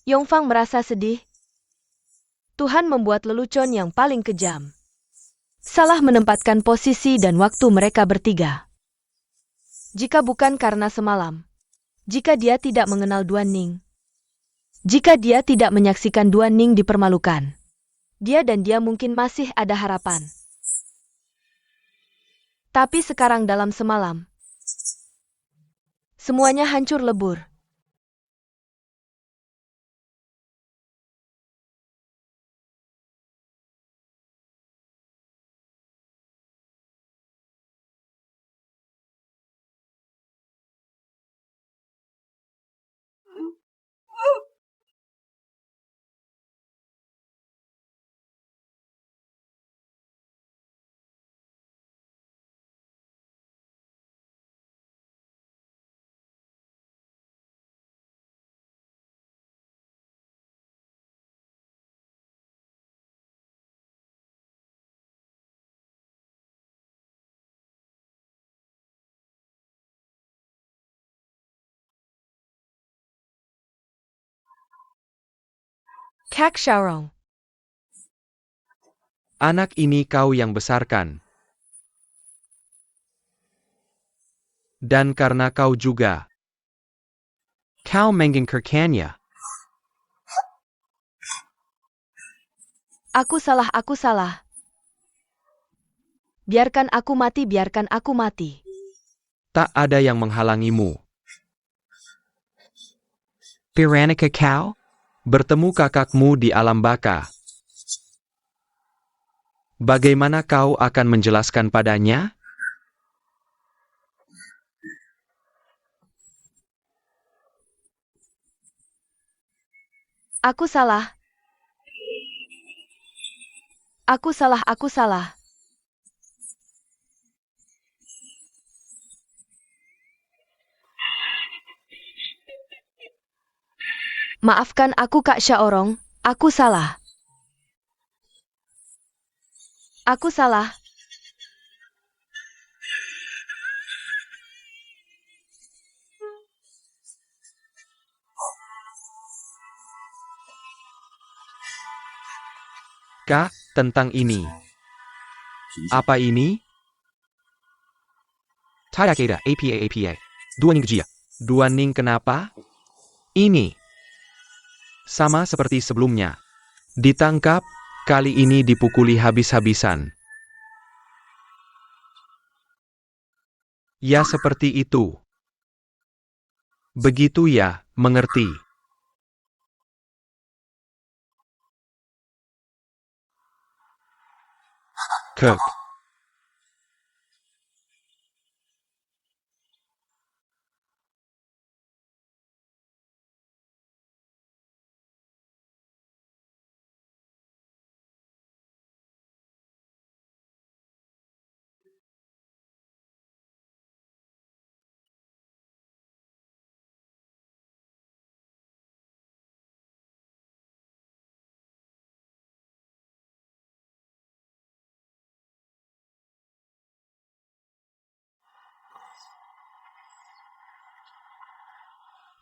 Yongfang merasa sedih. Tuhan membuat lelucon yang paling kejam. Salah menempatkan posisi dan waktu mereka bertiga. Jika bukan karena semalam, jika dia tidak mengenal Duan Ning, jika dia tidak menyaksikan Duan Ning dipermalukan, dia dan dia mungkin masih ada harapan. Tapi sekarang dalam semalam, semuanya hancur lebur. Kak Xiaorong, Anak ini kau yang besarkan. Dan karena kau juga. Kau mengingkirkannya. aku salah. Biarkan aku mati. Tak ada yang menghalangimu. Piranika kau? Bertemu kakakmu di alam baka. Bagaimana kau akan menjelaskan padanya? Aku salah. Maafkan aku Kak Xiaorong, aku salah. Aku salah. Kak, tentang ini. Apa ini? Tayakeda APA. Duan Ning Jia. Duan Ning kenapa? Ini. Sama seperti sebelumnya. Ditangkap, kali ini dipukuli habis-habisan. Ya seperti itu. Begitu ya, mengerti. Kek.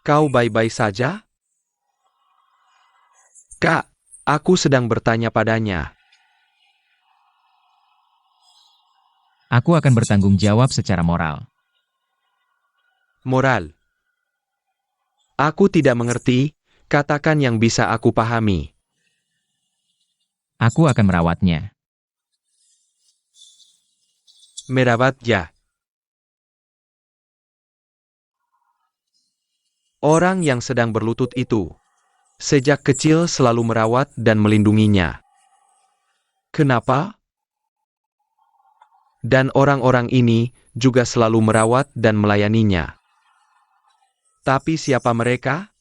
Kau baik-baik saja? Kak, aku sedang bertanya padanya. Aku akan bertanggung jawab secara moral. Moral. Aku tidak mengerti, katakan yang bisa aku pahami. Aku akan merawatnya. Merawat ya. Orang yang sedang berlutut itu, sejak kecil selalu merawat dan melindunginya. Kenapa? Dan orang-orang ini juga selalu merawat dan melayaninya. Tapi siapa mereka?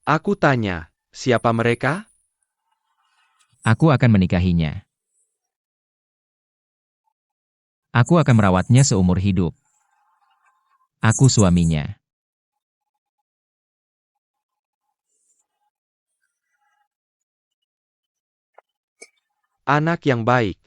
Aku tanya, siapa mereka? Aku akan menikahinya. Aku akan merawatnya seumur hidup. Aku suaminya. Anak yang baik.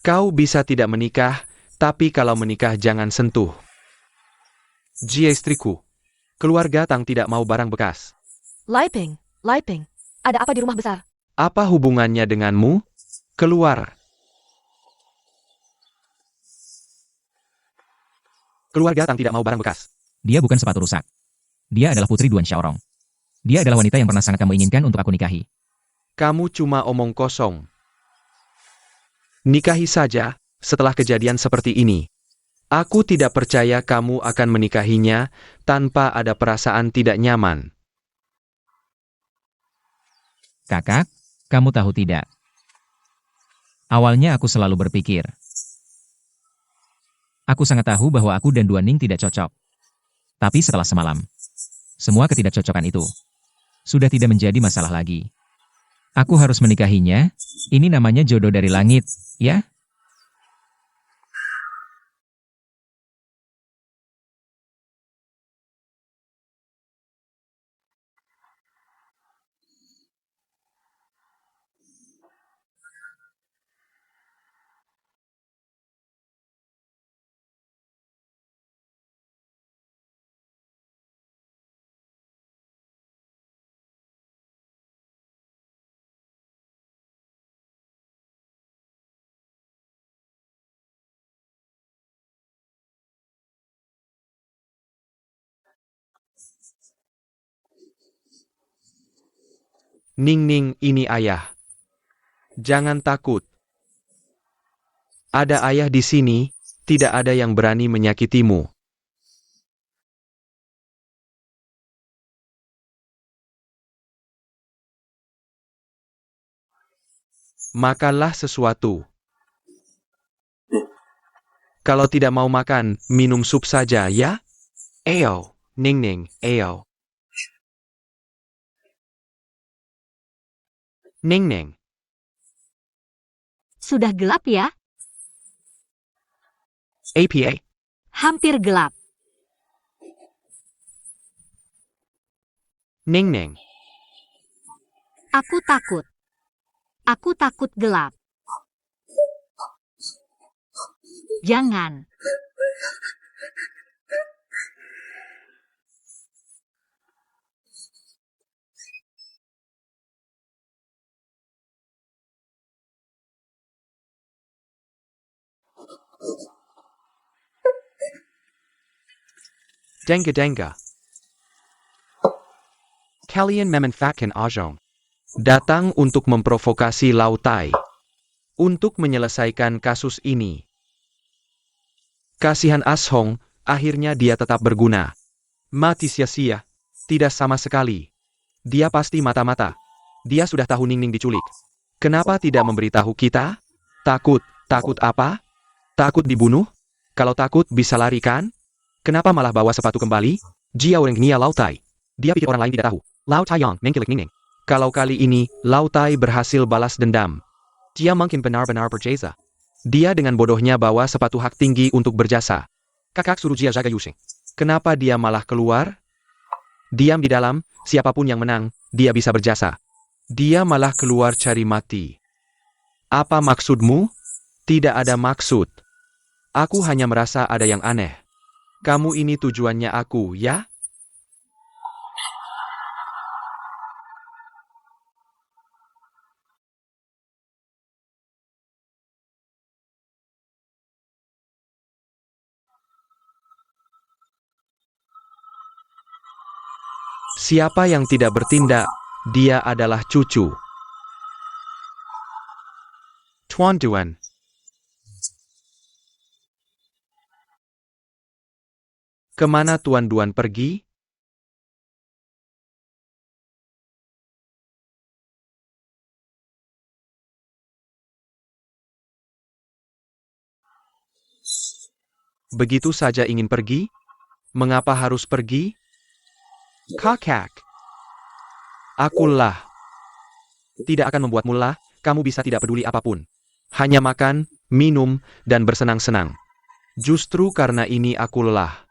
Kau bisa tidak menikah, tapi kalau menikah jangan sentuh. Jia istriku. Keluarga Tang tidak mau barang bekas. Laiping, Laiping. Ada apa di rumah besar? Apa hubungannya denganmu? Keluar. Keluarga Tang tidak mau barang bekas. Dia bukan sepatu rusak. Dia adalah putri Duan Xiaorong. Dia adalah wanita yang pernah sangat kamu inginkan untuk aku nikahi. Kamu cuma omong kosong. Nikahi saja, setelah kejadian seperti ini. Aku tidak percaya kamu akan menikahinya tanpa ada perasaan tidak nyaman. Kakak, kamu tahu tidak? Awalnya aku selalu berpikir. Aku sangat tahu bahwa aku dan Duaning tidak cocok. Tapi setelah semalam, semua ketidakcocokan itu sudah tidak menjadi masalah lagi. Aku harus menikahinya, ini namanya jodoh dari langit, ya? Ning, ini ayah. Jangan takut. Ada ayah di sini, tidak ada yang berani menyakitimu. Makanlah sesuatu. Kalau tidak mau makan, minum sup saja ya? Eyo, Ning, eyo. Ning. Sudah gelap ya? APA. Hampir gelap. Ning. Aku takut. Aku takut gelap. Jangan. Denga. Kalian memanfaatkan Ajong. Datang untuk memprovokasi Lau Tai. Untuk menyelesaikan kasus ini. Kasihan Ashong, akhirnya dia tetap berguna. Mati sia-sia. Tidak sama sekali. Dia pasti mata-mata. Dia sudah tahu Ning diculik. Kenapa tidak memberitahu kita? Takut apa? Takut dibunuh? Kalau takut bisa lari kan? Kenapa malah bawa sepatu kembali? Jia orang Nia Lau Tai. Dia pikir orang lain tidak tahu. Lau Tai yang mengkilik Ning. Kalau kali ini, Lau Tai berhasil balas dendam. Dia mungkin benar-benar berjasa. Dia dengan bodohnya bawa sepatu hak tinggi untuk berjasa. Kakak suruh Jia jaga Yusheng. Kenapa dia malah keluar? Diam di dalam, siapapun yang menang, dia bisa berjasa. Dia malah keluar cari mati. Apa maksudmu? Tidak ada maksud. Aku hanya merasa ada yang aneh. Kamu ini tujuannya aku, ya? Siapa yang tidak bertindak, Dia adalah cucu. Tuan Duan. Kemana Tuan Duan pergi? Begitu saja ingin pergi? Mengapa harus pergi? Kakak. Akulah. Tidak akan membuatmu lelah, kamu bisa tidak peduli apapun. Hanya makan, minum, dan bersenang-senang. Justru karena ini aku lelah.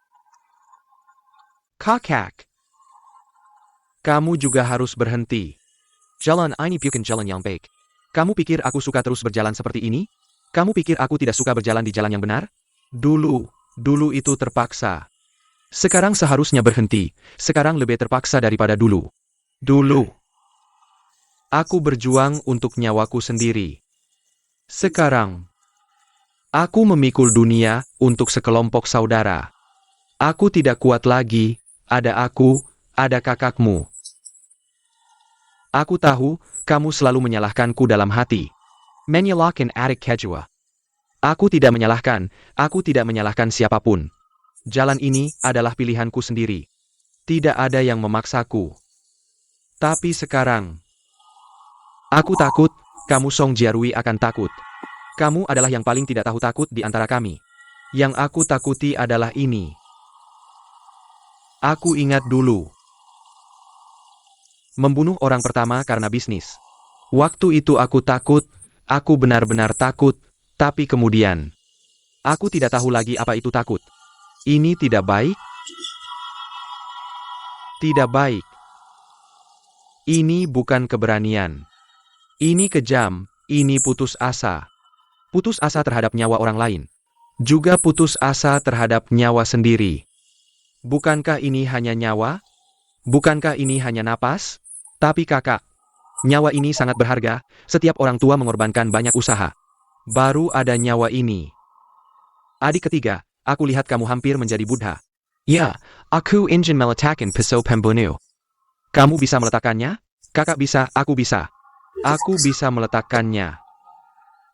Kakak. Kamu juga harus berhenti. Jalan ini bukan jalan yang baik. Kamu pikir aku suka terus berjalan seperti ini? Kamu pikir aku tidak suka berjalan di jalan yang benar? Dulu itu terpaksa. Sekarang seharusnya berhenti. Sekarang lebih terpaksa daripada dulu. Dulu. Aku berjuang untuk nyawaku sendiri. Sekarang. Aku memikul dunia untuk sekelompok saudara. Aku tidak kuat lagi. Ada aku, ada kakakmu. Aku tahu, kamu selalu menyalahkanku dalam hati. Menyalahkan adik kejua. Aku tidak menyalahkan siapapun. Jalan ini adalah pilihanku sendiri. Tidak ada yang memaksaku. Tapi sekarang, aku takut, kamu Song Jiarui akan takut. Kamu adalah yang paling tidak tahu takut di antara kami. Yang aku takuti adalah ini. Aku ingat dulu. Membunuh orang pertama karena bisnis. Waktu itu aku takut, aku benar-benar takut, tapi kemudian, aku tidak tahu lagi apa itu takut. Ini tidak baik? Tidak baik. Ini bukan keberanian. Ini kejam, ini putus asa. Putus asa terhadap nyawa orang lain. Juga putus asa terhadap nyawa sendiri. Bukankah ini hanya nyawa? Bukankah ini hanya napas? Tapi kakak, nyawa ini sangat berharga, setiap orang tua mengorbankan banyak usaha. Baru ada nyawa ini. Adik ketiga, aku lihat kamu hampir menjadi Buddha. Ya, aku ingin meletakkan pisau pembunuh. Kamu bisa meletakkannya? Kakak bisa, aku bisa. Aku bisa meletakkannya.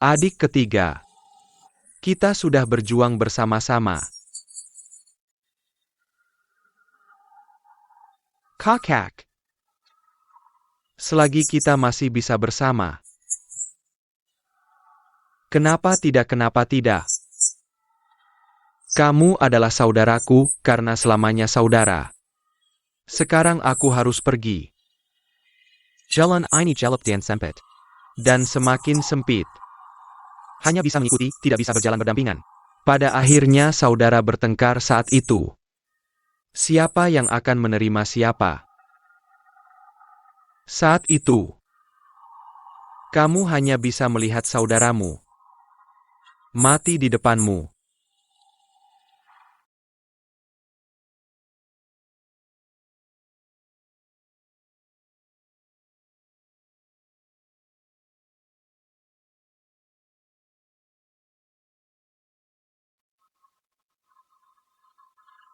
Adik ketiga, kita sudah berjuang bersama-sama. Kakak, selagi kita masih bisa bersama. Kenapa tidak? Kamu adalah saudaraku karena selamanya saudara. Sekarang aku harus pergi. Jalan ini jalap dan sempit. Dan semakin sempit. Hanya bisa mengikuti, tidak bisa berjalan berdampingan. Pada akhirnya saudara bertengkar saat itu. Siapa yang akan menerima siapa? Saat itu, kamu hanya bisa melihat saudaramu mati di depanmu.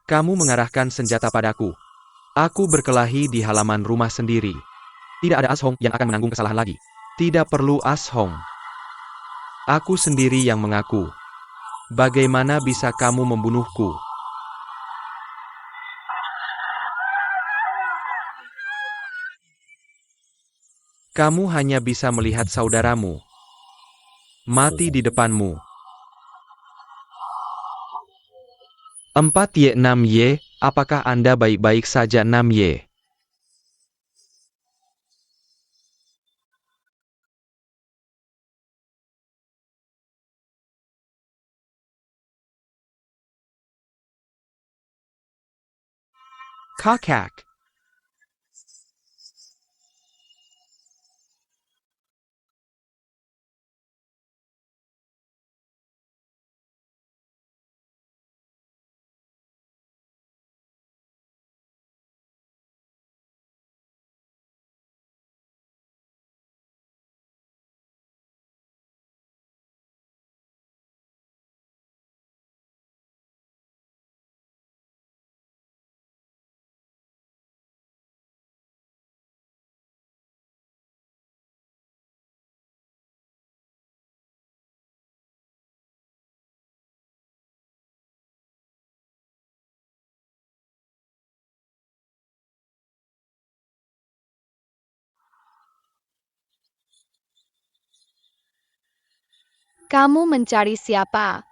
Kamu mengarahkan senjata padaku. Aku berkelahi di halaman rumah sendiri. Tidak ada Ashong yang akan menanggung kesalahan lagi. Tidak perlu Ashong. Aku sendiri yang mengaku. Bagaimana bisa kamu membunuhku? Kamu hanya bisa melihat saudaramu mati di depanmu. 4Y 6Y, apakah Anda baik-baik saja 6Y? Kakak. Kamu mencari siapa?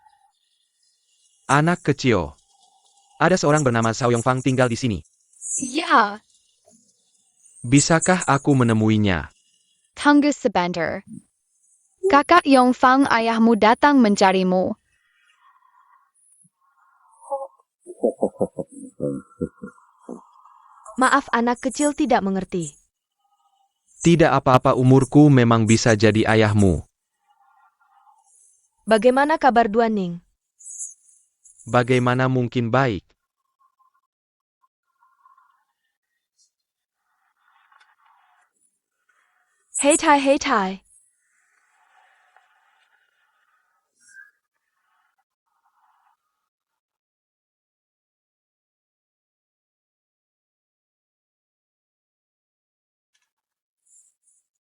Anak kecil. Ada seorang bernama Xiao Yongfang tinggal di sini. Ya, Bisakah aku menemuinya? tunggu sebentar. Kakak Yongfang ayahmu datang mencarimu. Maaf, anak kecil tidak mengerti. Tidak apa-apa, umurku memang bisa jadi ayahmu. Bagaimana kabar Duaning? Bagaimana mungkin baik? Hei Tai, hei Tai.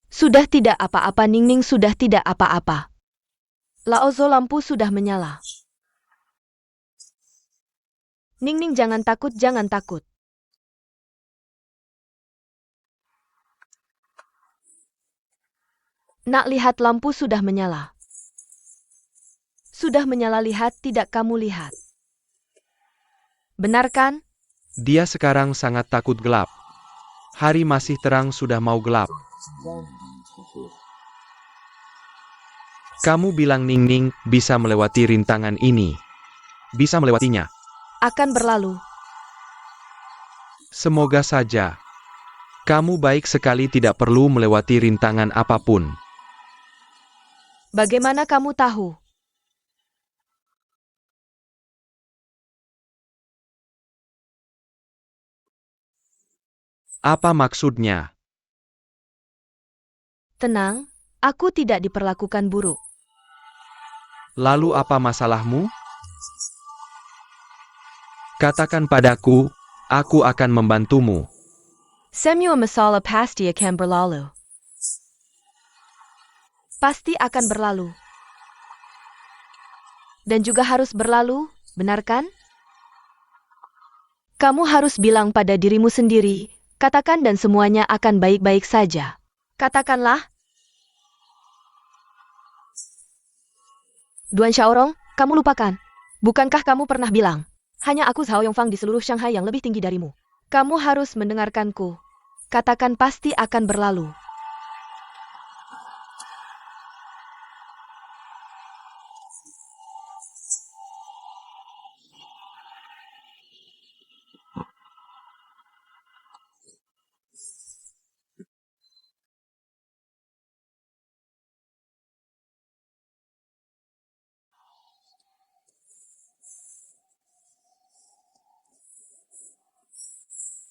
Sudah tidak apa-apa, Ningning, sudah tidak apa-apa. Laozo, lampu sudah menyala. Ningning, jangan takut, jangan takut. Nak, lihat, lampu sudah menyala. Sudah menyala, lihat, tidak kamu lihat. Benar kan? Dia sekarang sangat takut gelap. Hari masih terang sudah mau gelap. Kamu bilang Ningning bisa melewati rintangan ini. Bisa melewatinya. Akan berlalu. Semoga saja. Kamu baik sekali, tidak perlu melewati rintangan apapun. Bagaimana kamu tahu? Apa maksudnya? Tenang, aku tidak diperlakukan buruk. Lalu apa masalahmu? Katakan padaku, aku akan membantumu. Semua masalah pasti akan berlalu. Pasti akan berlalu. Dan juga harus berlalu, benar kan? Kamu harus bilang pada dirimu sendiri, katakan dan semuanya akan baik-baik saja. Katakanlah. Duan Xiaorong, kamu lupakan. Bukankah kamu pernah bilang, hanya aku Xiao Yongfang di seluruh Shanghai yang lebih tinggi darimu. Kamu harus mendengarkanku. Katakan pasti akan berlalu.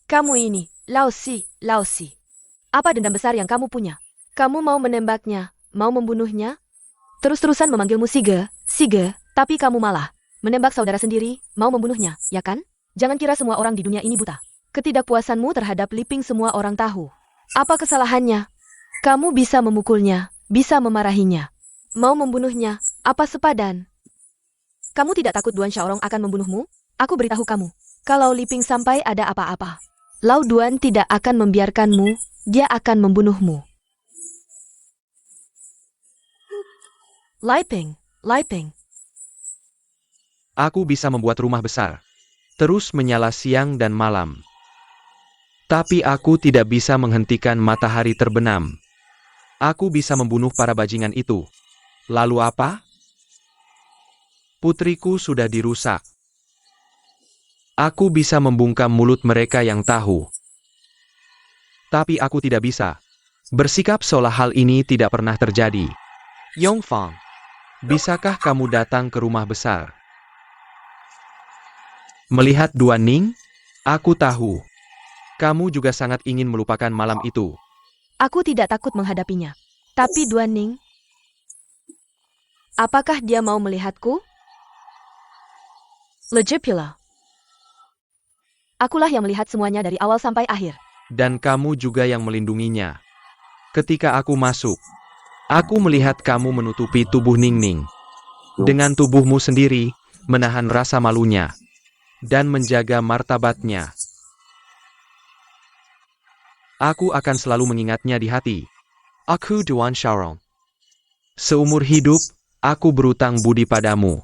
Kamu ini, Lao Si. Apa dendam besar yang kamu punya? Kamu mau menembaknya, mau membunuhnya? Terus-terusan memanggilmu Sige, tapi kamu malah menembak saudara sendiri, mau membunuhnya, ya kan? Jangan kira semua orang di dunia ini buta. Ketidakpuasanmu terhadap Liping semua orang tahu. Apa kesalahannya? Kamu bisa memukulnya, bisa memarahinya. Mau membunuhnya, apa sepadan? Kamu tidak takut Duan Xiaorong akan membunuhmu? Aku beritahu kamu, kalau Liping sampai ada apa-apa, Lao Duan tidak akan membiarkanmu, dia akan membunuhmu. Liping. Aku bisa membuat rumah besar. Terus menyala siang dan malam. Tapi aku tidak bisa menghentikan matahari terbenam. Aku bisa membunuh para bajingan itu. Lalu apa? Putriku sudah dirusak. Aku bisa membungkam mulut mereka yang tahu. Tapi aku tidak bisa bersikap seolah hal ini tidak pernah terjadi. Yongfang, bisakah kamu datang ke rumah besar? Melihat Duaning, aku tahu. Kamu juga sangat ingin melupakan malam itu. Aku tidak takut menghadapinya. Tapi Duaning, apakah dia mau melihatku? Legit pula. Akulah yang melihat semuanya dari awal sampai akhir. Dan kamu juga yang melindunginya. Ketika aku masuk, aku melihat kamu menutupi tubuh Ningning. Dengan tubuhmu sendiri, menahan rasa malunya. Dan menjaga martabatnya. Aku akan selalu mengingatnya di hati. Aku Duan Xiaorong. Seumur hidup, Aku berutang budi padamu.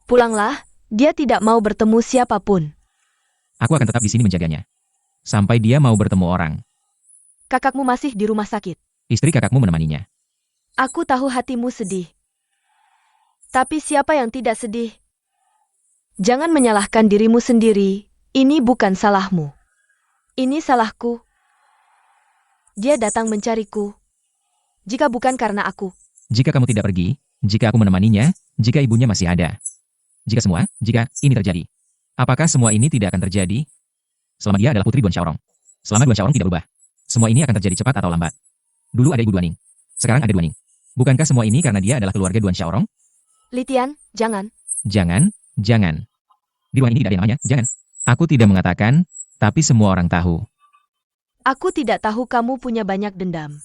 Pulanglah, dia tidak mau bertemu siapapun. Aku akan tetap di sini menjaganya. Sampai dia mau bertemu orang. Kakakmu masih di rumah sakit. Istri kakakmu menemaninya. Aku tahu hatimu sedih. Tapi siapa yang tidak sedih? Jangan menyalahkan dirimu sendiri. Ini bukan salahmu. Ini salahku. Dia datang mencariku. Jika bukan karena aku, Jika kamu tidak pergi, jika aku menemaninya, jika ibunya masih ada. Jika ini terjadi. Apakah semua ini tidak akan terjadi? Selama dia adalah putri Duan Xiaorong. Selama Duan Xiaorong tidak berubah. Semua ini akan terjadi cepat atau lambat. Dulu ada ibu Duaning. Sekarang ada Duaning. Bukankah semua ini karena dia adalah keluarga Duan Xiaorong? Litian, jangan. Jangan. Di ruang ini tidak ada yang namanya, jangan. Aku tidak mengatakan, tapi semua orang tahu. Aku tidak tahu kamu punya banyak dendam.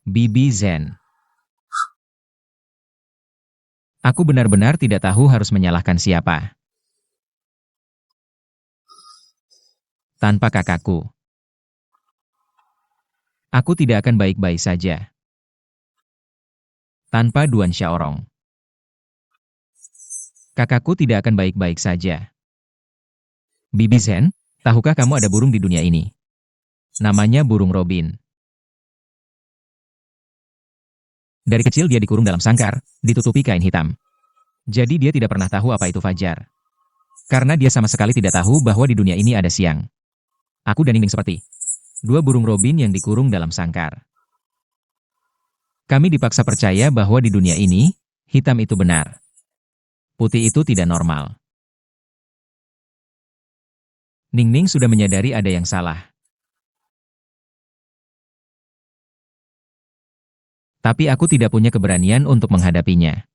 Bibi Zen. Aku benar-benar tidak tahu harus menyalahkan siapa. Tanpa kakakku, aku tidak akan baik-baik saja. Tanpa Duan Xiaorong, kakakku tidak akan baik-baik saja. Bibi Zen, tahukah kamu ada burung di dunia ini? Namanya burung robin. Dari kecil dia dikurung dalam sangkar, ditutupi kain hitam. Jadi dia tidak pernah tahu apa itu fajar. Karena dia sama sekali tidak tahu bahwa di dunia ini ada siang. Aku dan Ningning seperti dua burung robin yang dikurung dalam sangkar. Kami dipaksa percaya bahwa di dunia ini, hitam itu benar. Putih itu tidak normal. Ningning sudah menyadari ada yang salah. Tapi aku tidak punya keberanian untuk menghadapinya.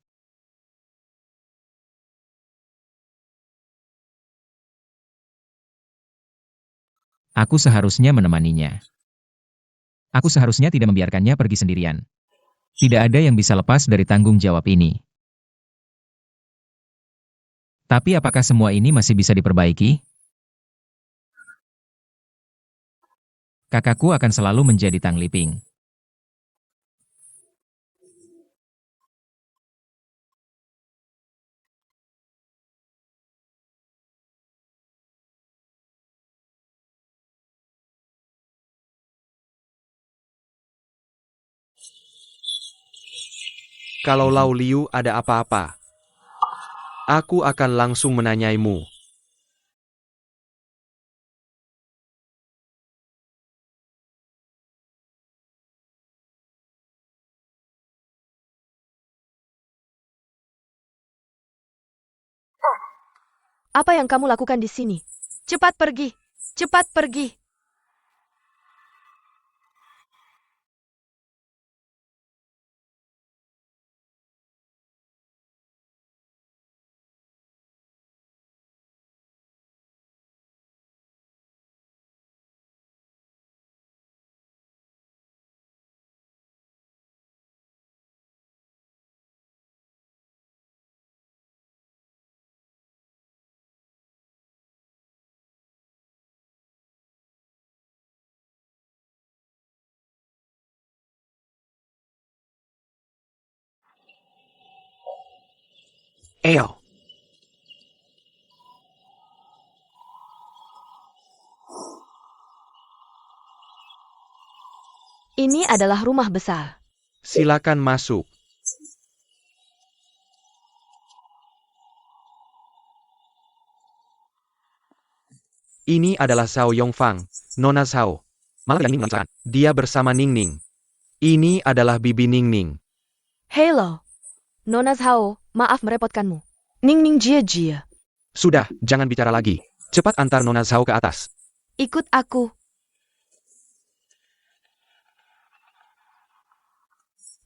Aku seharusnya menemaninya. Aku seharusnya tidak membiarkannya pergi sendirian. Tidak ada yang bisa lepas dari tanggung jawab ini. Tapi apakah semua ini masih bisa diperbaiki? Kakakku akan selalu menjadi Tang Liping. Kalau Lau Liu ada apa-apa, aku akan langsung menanyaimu. Apa yang kamu lakukan di sini? Cepat pergi! Cepat pergi! Eo, Ini adalah rumah besar. silakan masuk. Ini adalah Xiao Yongfang, Nona Xiao. Malah yang Ning melaksanakan. Dia bersama Ningning. Ini adalah Bibi Ningning. Hello. Nona Zhao, maaf merepotkanmu. Ning Ning Jia Jia. Sudah, jangan bicara lagi. Cepat antar Nona Xiao ke atas. Ikut aku.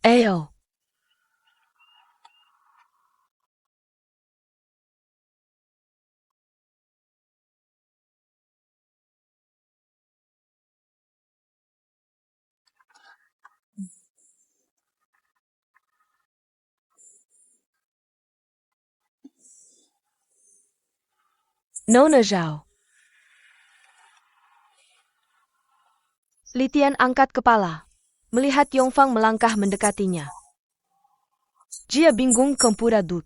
Ayo. Nona Zhao. Li Tian angkat kepala, melihat Yongfang melangkah mendekatinya. Dia bingung kempuraduk.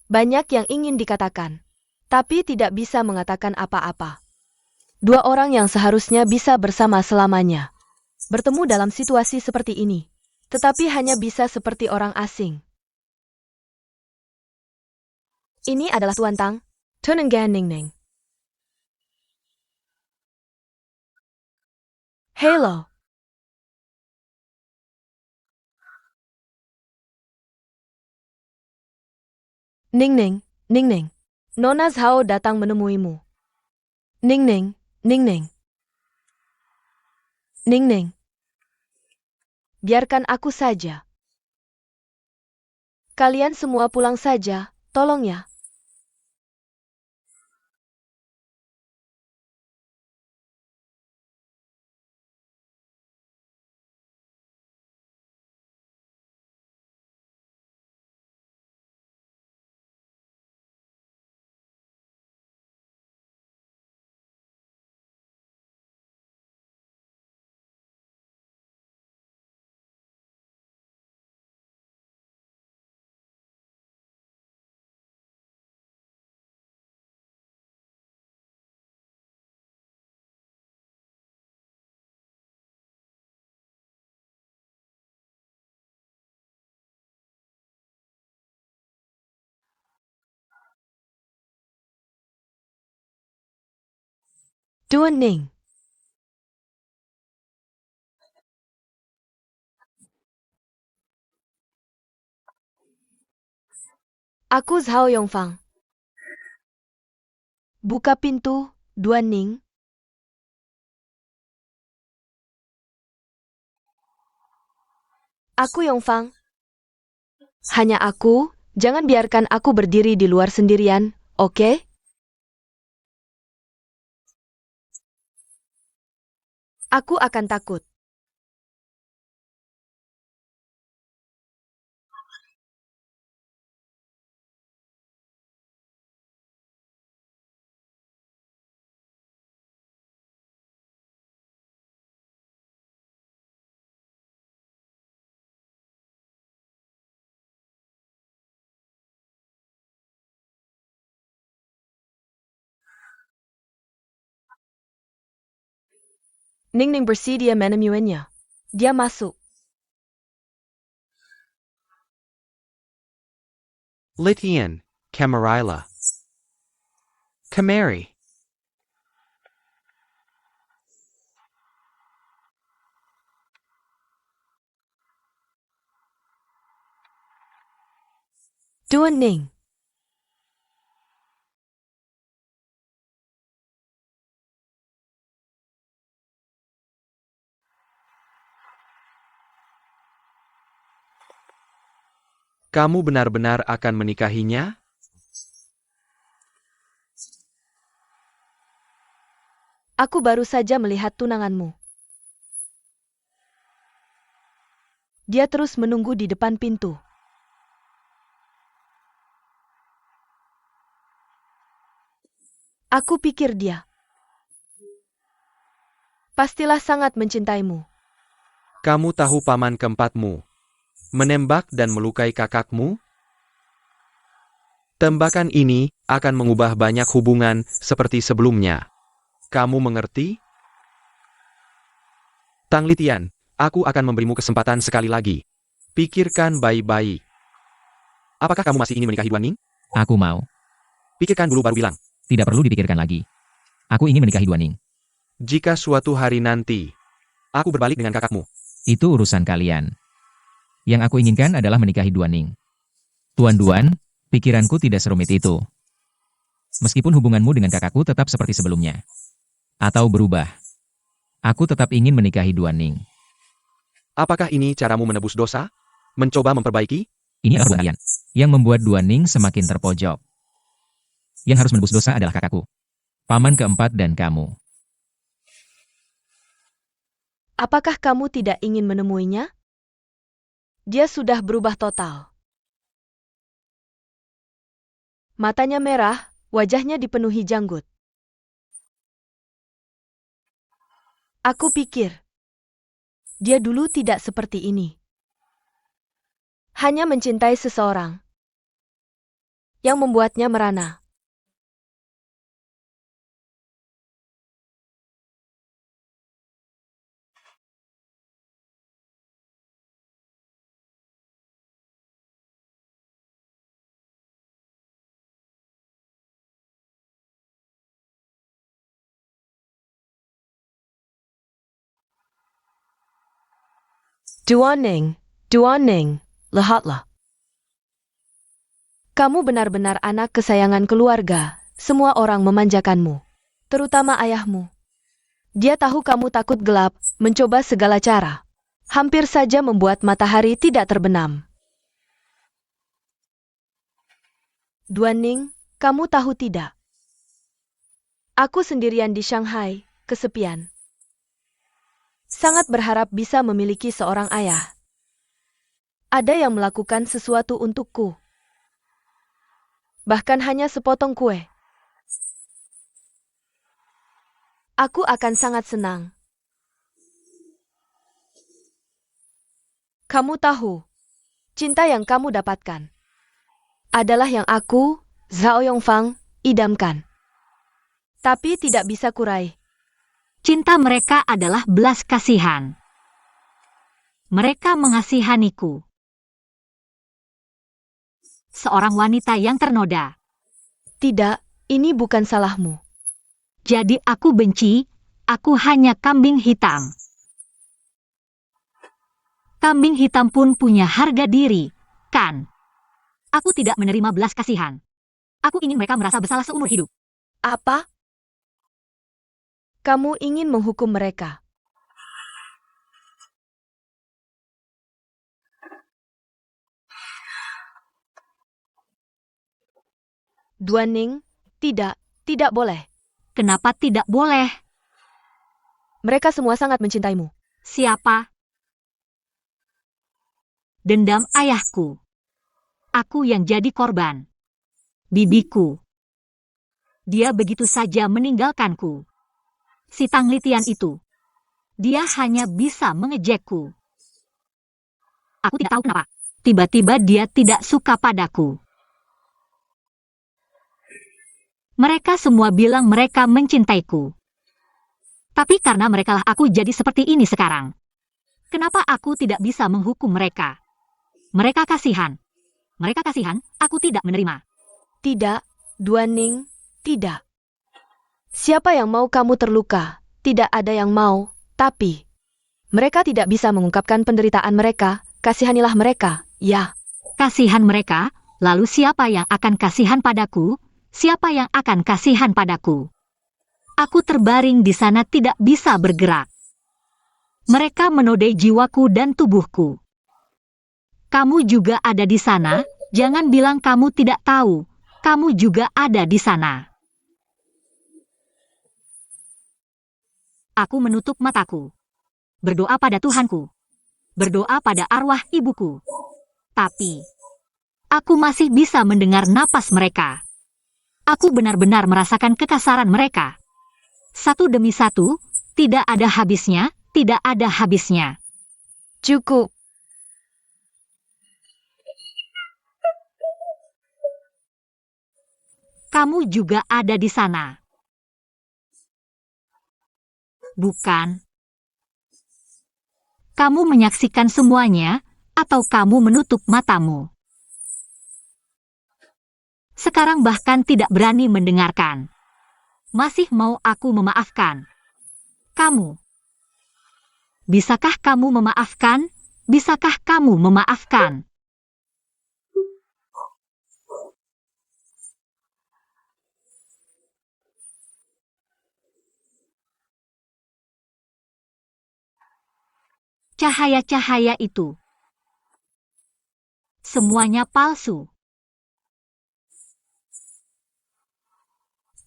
Banyak yang ingin dikatakan, tapi tidak bisa mengatakan apa-apa. Dua orang yang seharusnya bisa bersama selamanya, bertemu dalam situasi seperti ini, tetapi hanya bisa seperti orang asing. Ini adalah Tuan Tang, Tunenggan Ningning. Hello. Ningning, Ningning. Nona Zhao datang menemuimu. Ningning, Ningning. Ningning. Biarkan aku saja. Kalian semua pulang saja, tolong ya. Tuan Ning. Aku Zhao Yongfang. Buka pintu, Tuan Ning. Aku Yongfang. Hanya aku, jangan biarkan aku berdiri di luar sendirian, oke? Aku akan takut. Ningning bersedia menemuinya. Dia masuk. Li Tian, Camarilla. Kamari. Tuan Ning. Kamu benar-benar akan menikahinya? Aku baru saja melihat tunanganmu. Dia terus menunggu di depan pintu. Aku pikir dia pastilah sangat mencintaimu. Kamu tahu paman keempatmu menembak dan melukai kakakmu? Tembakan ini akan mengubah banyak hubungan seperti sebelumnya. Kamu mengerti? Tang Li Tian, aku akan memberimu kesempatan sekali lagi. Pikirkan baik-baik. Apakah kamu masih ingin menikahi Duan Ning? Aku mau. Pikirkan dulu baru bilang. Tidak perlu dipikirkan lagi. Aku ingin menikahi Duan Ning. Jika suatu hari nanti, aku berbalik dengan kakakmu. Itu urusan kalian. Yang aku inginkan adalah menikahi Duan Ning. Tuan-Duan, pikiranku tidak serumit itu. Meskipun hubunganmu dengan kakakku tetap seperti sebelumnya. Atau berubah. Aku tetap ingin menikahi Duan Ning. Apakah ini caramu menebus dosa? Mencoba memperbaiki? Ini adalah kalian yang membuat Duan Ning semakin terpojok. Yang harus menebus dosa adalah kakakku, paman keempat dan kamu. Apakah kamu tidak ingin menemuinya? Dia sudah berubah total. Matanya merah, Wajahnya dipenuhi janggut. Aku pikir, dia dulu tidak seperti ini. Hanya mencintai seseorang yang membuatnya merana. Duaning, lihatlah. Kamu benar-benar anak kesayangan keluarga. Semua orang memanjakanmu, terutama ayahmu. Dia tahu kamu takut gelap, mencoba segala cara. Hampir saja membuat matahari tidak terbenam. Duaning, kamu tahu tidak? Aku sendirian di Shanghai, kesepian. Sangat berharap bisa memiliki seorang ayah. Ada yang melakukan sesuatu untukku. Bahkan hanya sepotong kue. Aku akan sangat senang. Kamu tahu, cinta yang kamu dapatkan adalah yang aku, Zhao Yongfang, idamkan. Tapi tidak bisa kurai. Cinta mereka adalah belas kasihan. Mereka mengasihaniku. Seorang wanita yang ternoda. Tidak, ini bukan salahmu. Jadi aku benci, aku hanya kambing hitam. Kambing hitam pun punya harga diri, kan? Aku tidak menerima belas kasihan. Aku ingin mereka merasa bersalah seumur hidup. Apa? Kamu ingin menghukum mereka? Duaning, tidak boleh. Kenapa tidak boleh? Mereka semua sangat mencintaimu. Siapa? Dendam ayahku. Aku yang jadi korban. Bibiku. Dia begitu saja meninggalkanku. Si Tanglitian itu. Dia hanya bisa mengejekku. Aku tidak tahu kenapa. Tiba-tiba dia tidak suka padaku. Mereka semua bilang mereka mencintaiku. Tapi karena merekalah aku jadi seperti ini sekarang. Kenapa aku tidak bisa menghukum mereka? Mereka kasihan. Mereka kasihan, aku tidak menerima. Tidak, Duaning, tidak. Siapa yang mau kamu terluka? Tidak ada yang mau, tapi mereka tidak bisa mengungkapkan penderitaan mereka. Kasihanilah mereka, ya. Kasihan mereka, lalu siapa yang akan kasihan padaku? Siapa yang akan kasihan padaku? Aku terbaring di sana tidak bisa bergerak. Mereka menodai jiwaku dan tubuhku. Kamu juga ada di sana, jangan bilang kamu tidak tahu. Kamu juga ada di sana. Aku menutup mataku. Berdoa pada Tuhanku. Berdoa pada arwah ibuku. Tapi, aku masih bisa mendengar napas mereka. Aku benar-benar merasakan kekasaran mereka. Satu demi satu, tidak ada habisnya, tidak ada habisnya. Cukup. Kamu juga ada di sana. Bukan? Kamu menyaksikan semuanya, atau kamu menutup matamu? Sekarang bahkan tidak berani mendengarkan. Masih mau aku memaafkan? Kamu. Bisakah kamu memaafkan? Bisakah kamu memaafkan? Cahaya-cahaya itu. Semuanya palsu.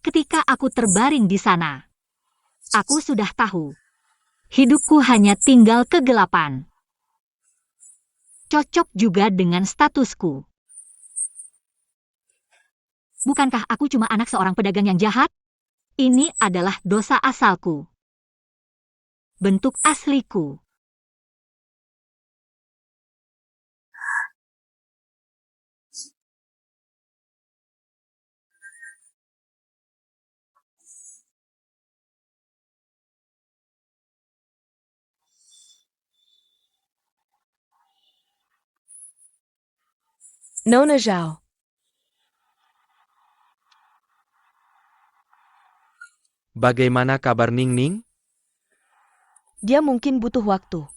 Ketika aku terbaring di sana, aku sudah tahu. Hidupku hanya tinggal kegelapan. Cocok juga dengan statusku. Bukankah aku cuma anak seorang pedagang yang jahat? Ini adalah dosa asalku. Bentuk asliku. Nona Zhao. Bagaimana kabar Ning Ning? Dia mungkin butuh waktu.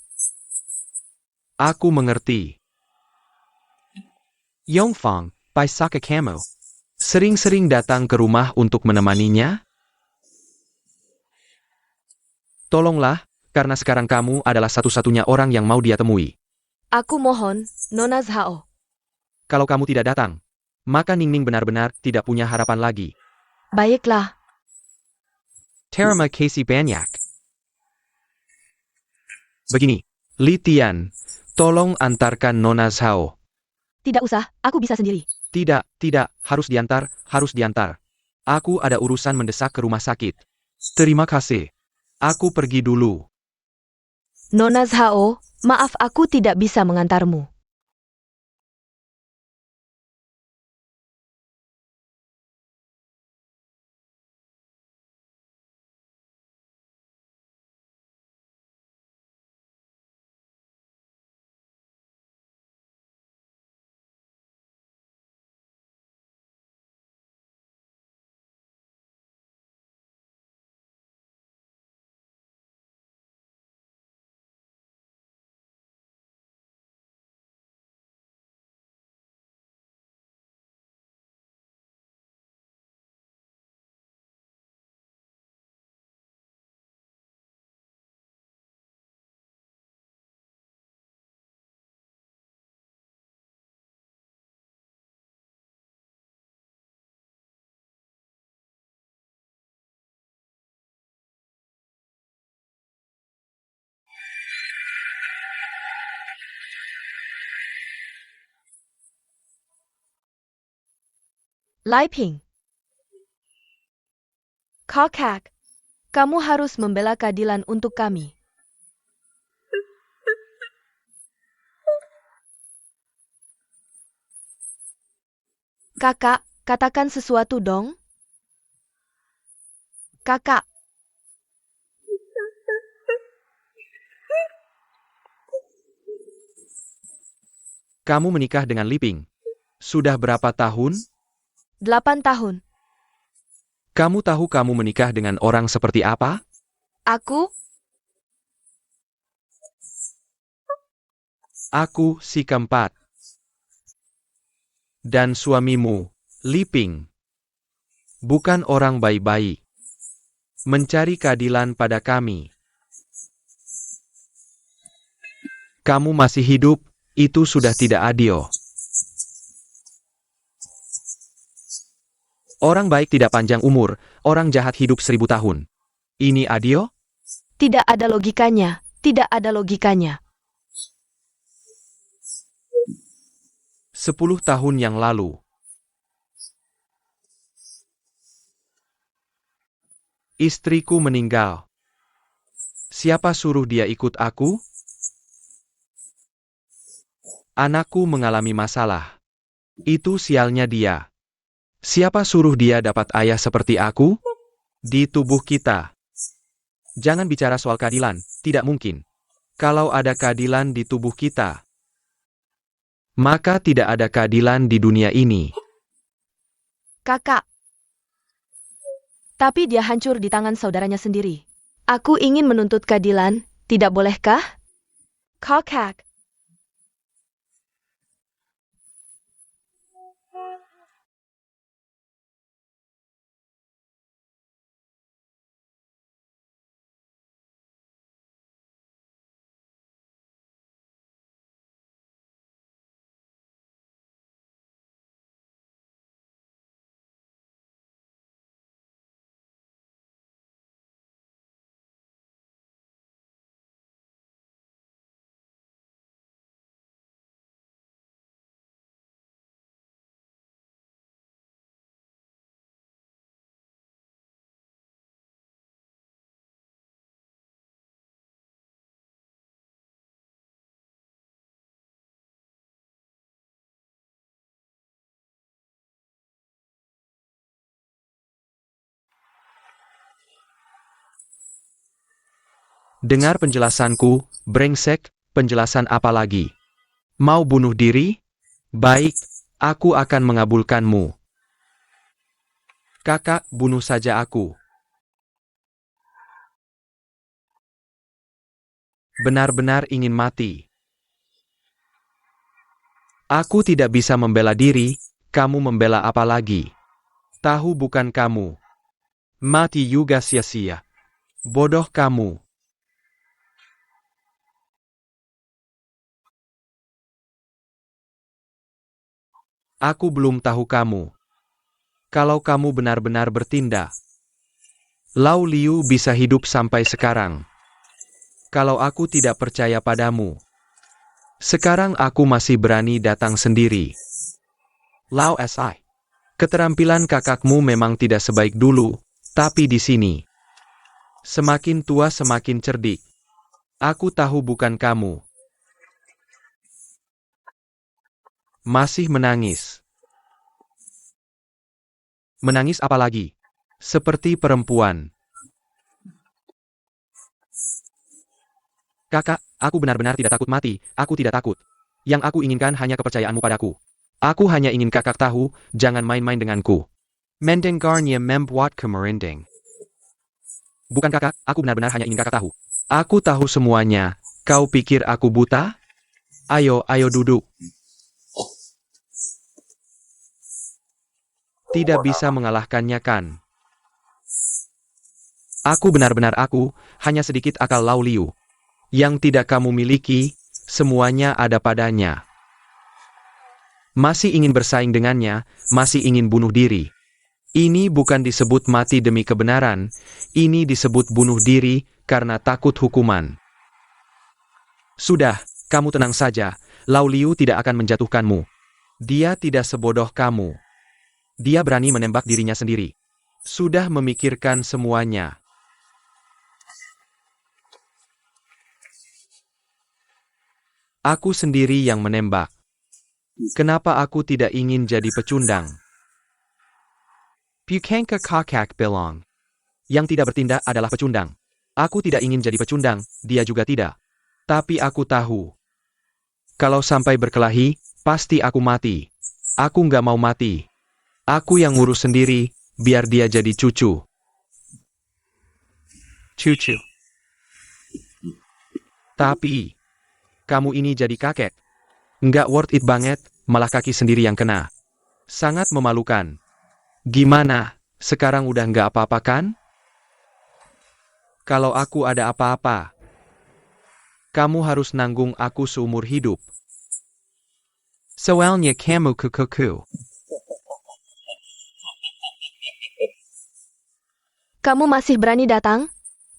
Aku mengerti. Yongfang, Paisaka Camo. Sering-sering datang ke rumah untuk menemaninya? Tolonglah, karena sekarang kamu adalah satu-satunya orang yang mau dia temui. Aku mohon, Nona Zhao. Kalau kamu tidak datang, maka Ning Ning benar-benar tidak punya harapan lagi. Baiklah. Terima kasih banyak. Begini, Li Tian, tolong antarkan Nona Zhao. Tidak usah, aku bisa sendiri. Tidak, harus diantar. Aku ada urusan mendesak ke rumah sakit. Terima kasih. Aku pergi dulu. Nona Zhao, maaf aku tidak bisa mengantarmu. Lai Ping. Kakak, kamu harus membela keadilan untuk kami. Kakak, katakan sesuatu dong. Kakak, Kamu menikah dengan Li Ping. Sudah berapa tahun? 8 tahun. Kamu tahu kamu menikah dengan orang seperti apa? Aku, Aku si keempat. Dan suamimu, Li Ping. Bukan orang baik-baik. Mencari keadilan pada kami. Kamu masih hidup, itu sudah tidak adil. Orang baik tidak panjang umur, orang jahat hidup 1000 tahun. Ini adil? tidak ada logikanya. Tidak ada logikanya. 10 tahun yang lalu. Istriku meninggal. Siapa suruh dia ikut aku? Anakku mengalami masalah. Itu sialnya dia. Siapa suruh dia dapat ayah seperti aku? Di tubuh kita. Jangan bicara soal keadilan, tidak mungkin. Kalau ada keadilan di tubuh kita, maka tidak ada keadilan di dunia ini. Kakak. Tapi dia hancur di tangan saudaranya sendiri. Aku ingin menuntut keadilan, tidak bolehkah? Kakak. Dengar penjelasanku, brengsek, penjelasan apa lagi? Mau bunuh diri? Baik, aku akan mengabulkanmu. Kakak, bunuh saja aku. Benar-benar ingin mati. Aku tidak bisa membela diri, kamu membela apa lagi? Tahu bukan kamu. Mati juga sia-sia. Bodoh kamu. Aku belum tahu kamu. Kalau kamu benar-benar bertindak, Lau Liu bisa hidup sampai sekarang. Kalau aku tidak percaya padamu, sekarang aku masih berani datang sendiri. Lau Si, keterampilan kakakmu memang tidak sebaik dulu, tapi di sini, semakin tua semakin cerdik. Aku tahu bukan kamu. Masih menangis. Menangis apa lagi? Seperti perempuan. Kakak, aku benar-benar tidak takut mati, aku tidak takut. Yang aku inginkan hanya kepercayaanmu padaku. Aku hanya ingin kakak tahu, jangan main-main denganku. Mendengarnya membuat merinding. Bukan kakak, aku benar-benar hanya ingin kakak tahu. Aku tahu semuanya, kau pikir aku buta? Ayo duduk. Tidak bisa mengalahkannya kan? Aku benar-benar aku, hanya sedikit akal Lau Liu. Yang tidak kamu miliki, semuanya ada padanya. Masih ingin bersaing dengannya, masih ingin bunuh diri. Ini bukan disebut mati demi kebenaran, ini disebut bunuh diri karena takut hukuman. Sudah, kamu tenang saja, Lau Liu tidak akan menjatuhkanmu. Dia tidak sebodoh kamu. Dia berani menembak dirinya sendiri. Sudah memikirkan semuanya. Aku sendiri yang menembak. Kenapa aku tidak ingin jadi pecundang? Bukankah kakak bilang, yang tidak bertindak adalah pecundang. Aku tidak ingin jadi pecundang, dia juga tidak. Tapi aku tahu. Kalau sampai berkelahi, pasti aku mati. Aku nggak mau mati. Aku yang ngurus sendiri, biar dia jadi cucu. Cucu. Tapi, kamu ini jadi kakek. Nggak worth it banget, malah kaki sendiri yang kena. Sangat memalukan. Gimana, sekarang udah nggak apa-apa kan? Kalau aku ada apa-apa, kamu harus nanggung aku seumur hidup. Soalnya kamu kukuku. Kamu masih berani datang?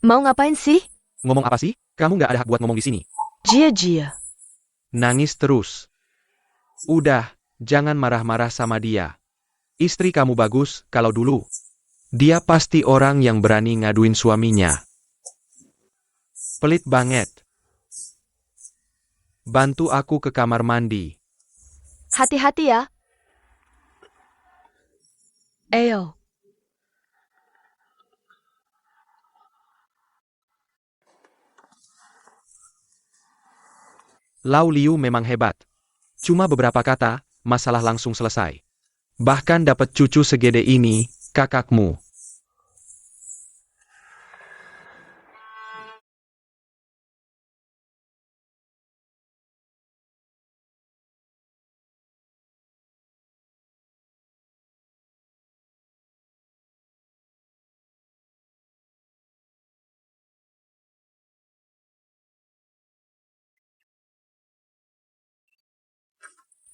Mau ngapain sih? Ngomong apa sih? Kamu nggak ada hak buat ngomong di sini. Jia-jia. Nangis terus. Udah, jangan marah-marah sama dia. Istri kamu bagus, kalau dulu. Dia pasti orang yang berani ngaduin suaminya. Pelit banget. Bantu aku ke kamar mandi. Hati-hati ya. Ayo. Lau Liu memang hebat. Cuma beberapa kata, masalah langsung selesai. Bahkan dapat cucu segede ini, kakakmu.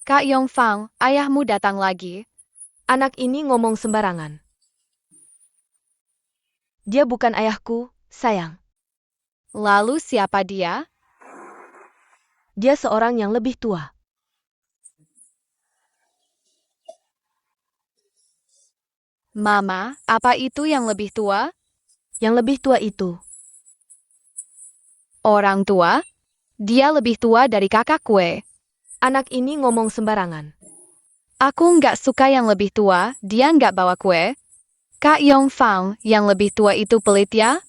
Kak Yongfang, ayahmu datang lagi. Anak ini ngomong sembarangan. Dia bukan ayahku, sayang. Lalu siapa dia? Dia seorang yang lebih tua. Mama, apa itu yang lebih tua? Yang lebih tua itu. Orang tua? Dia lebih tua dari kakak kue. Anak ini ngomong sembarangan. Aku nggak suka yang lebih tua, dia nggak bawa kue. Kak Yongfang, yang lebih tua itu pelit ya?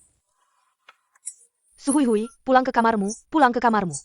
Suhui-hui, pulang ke kamarmu, pulang ke kamarmu.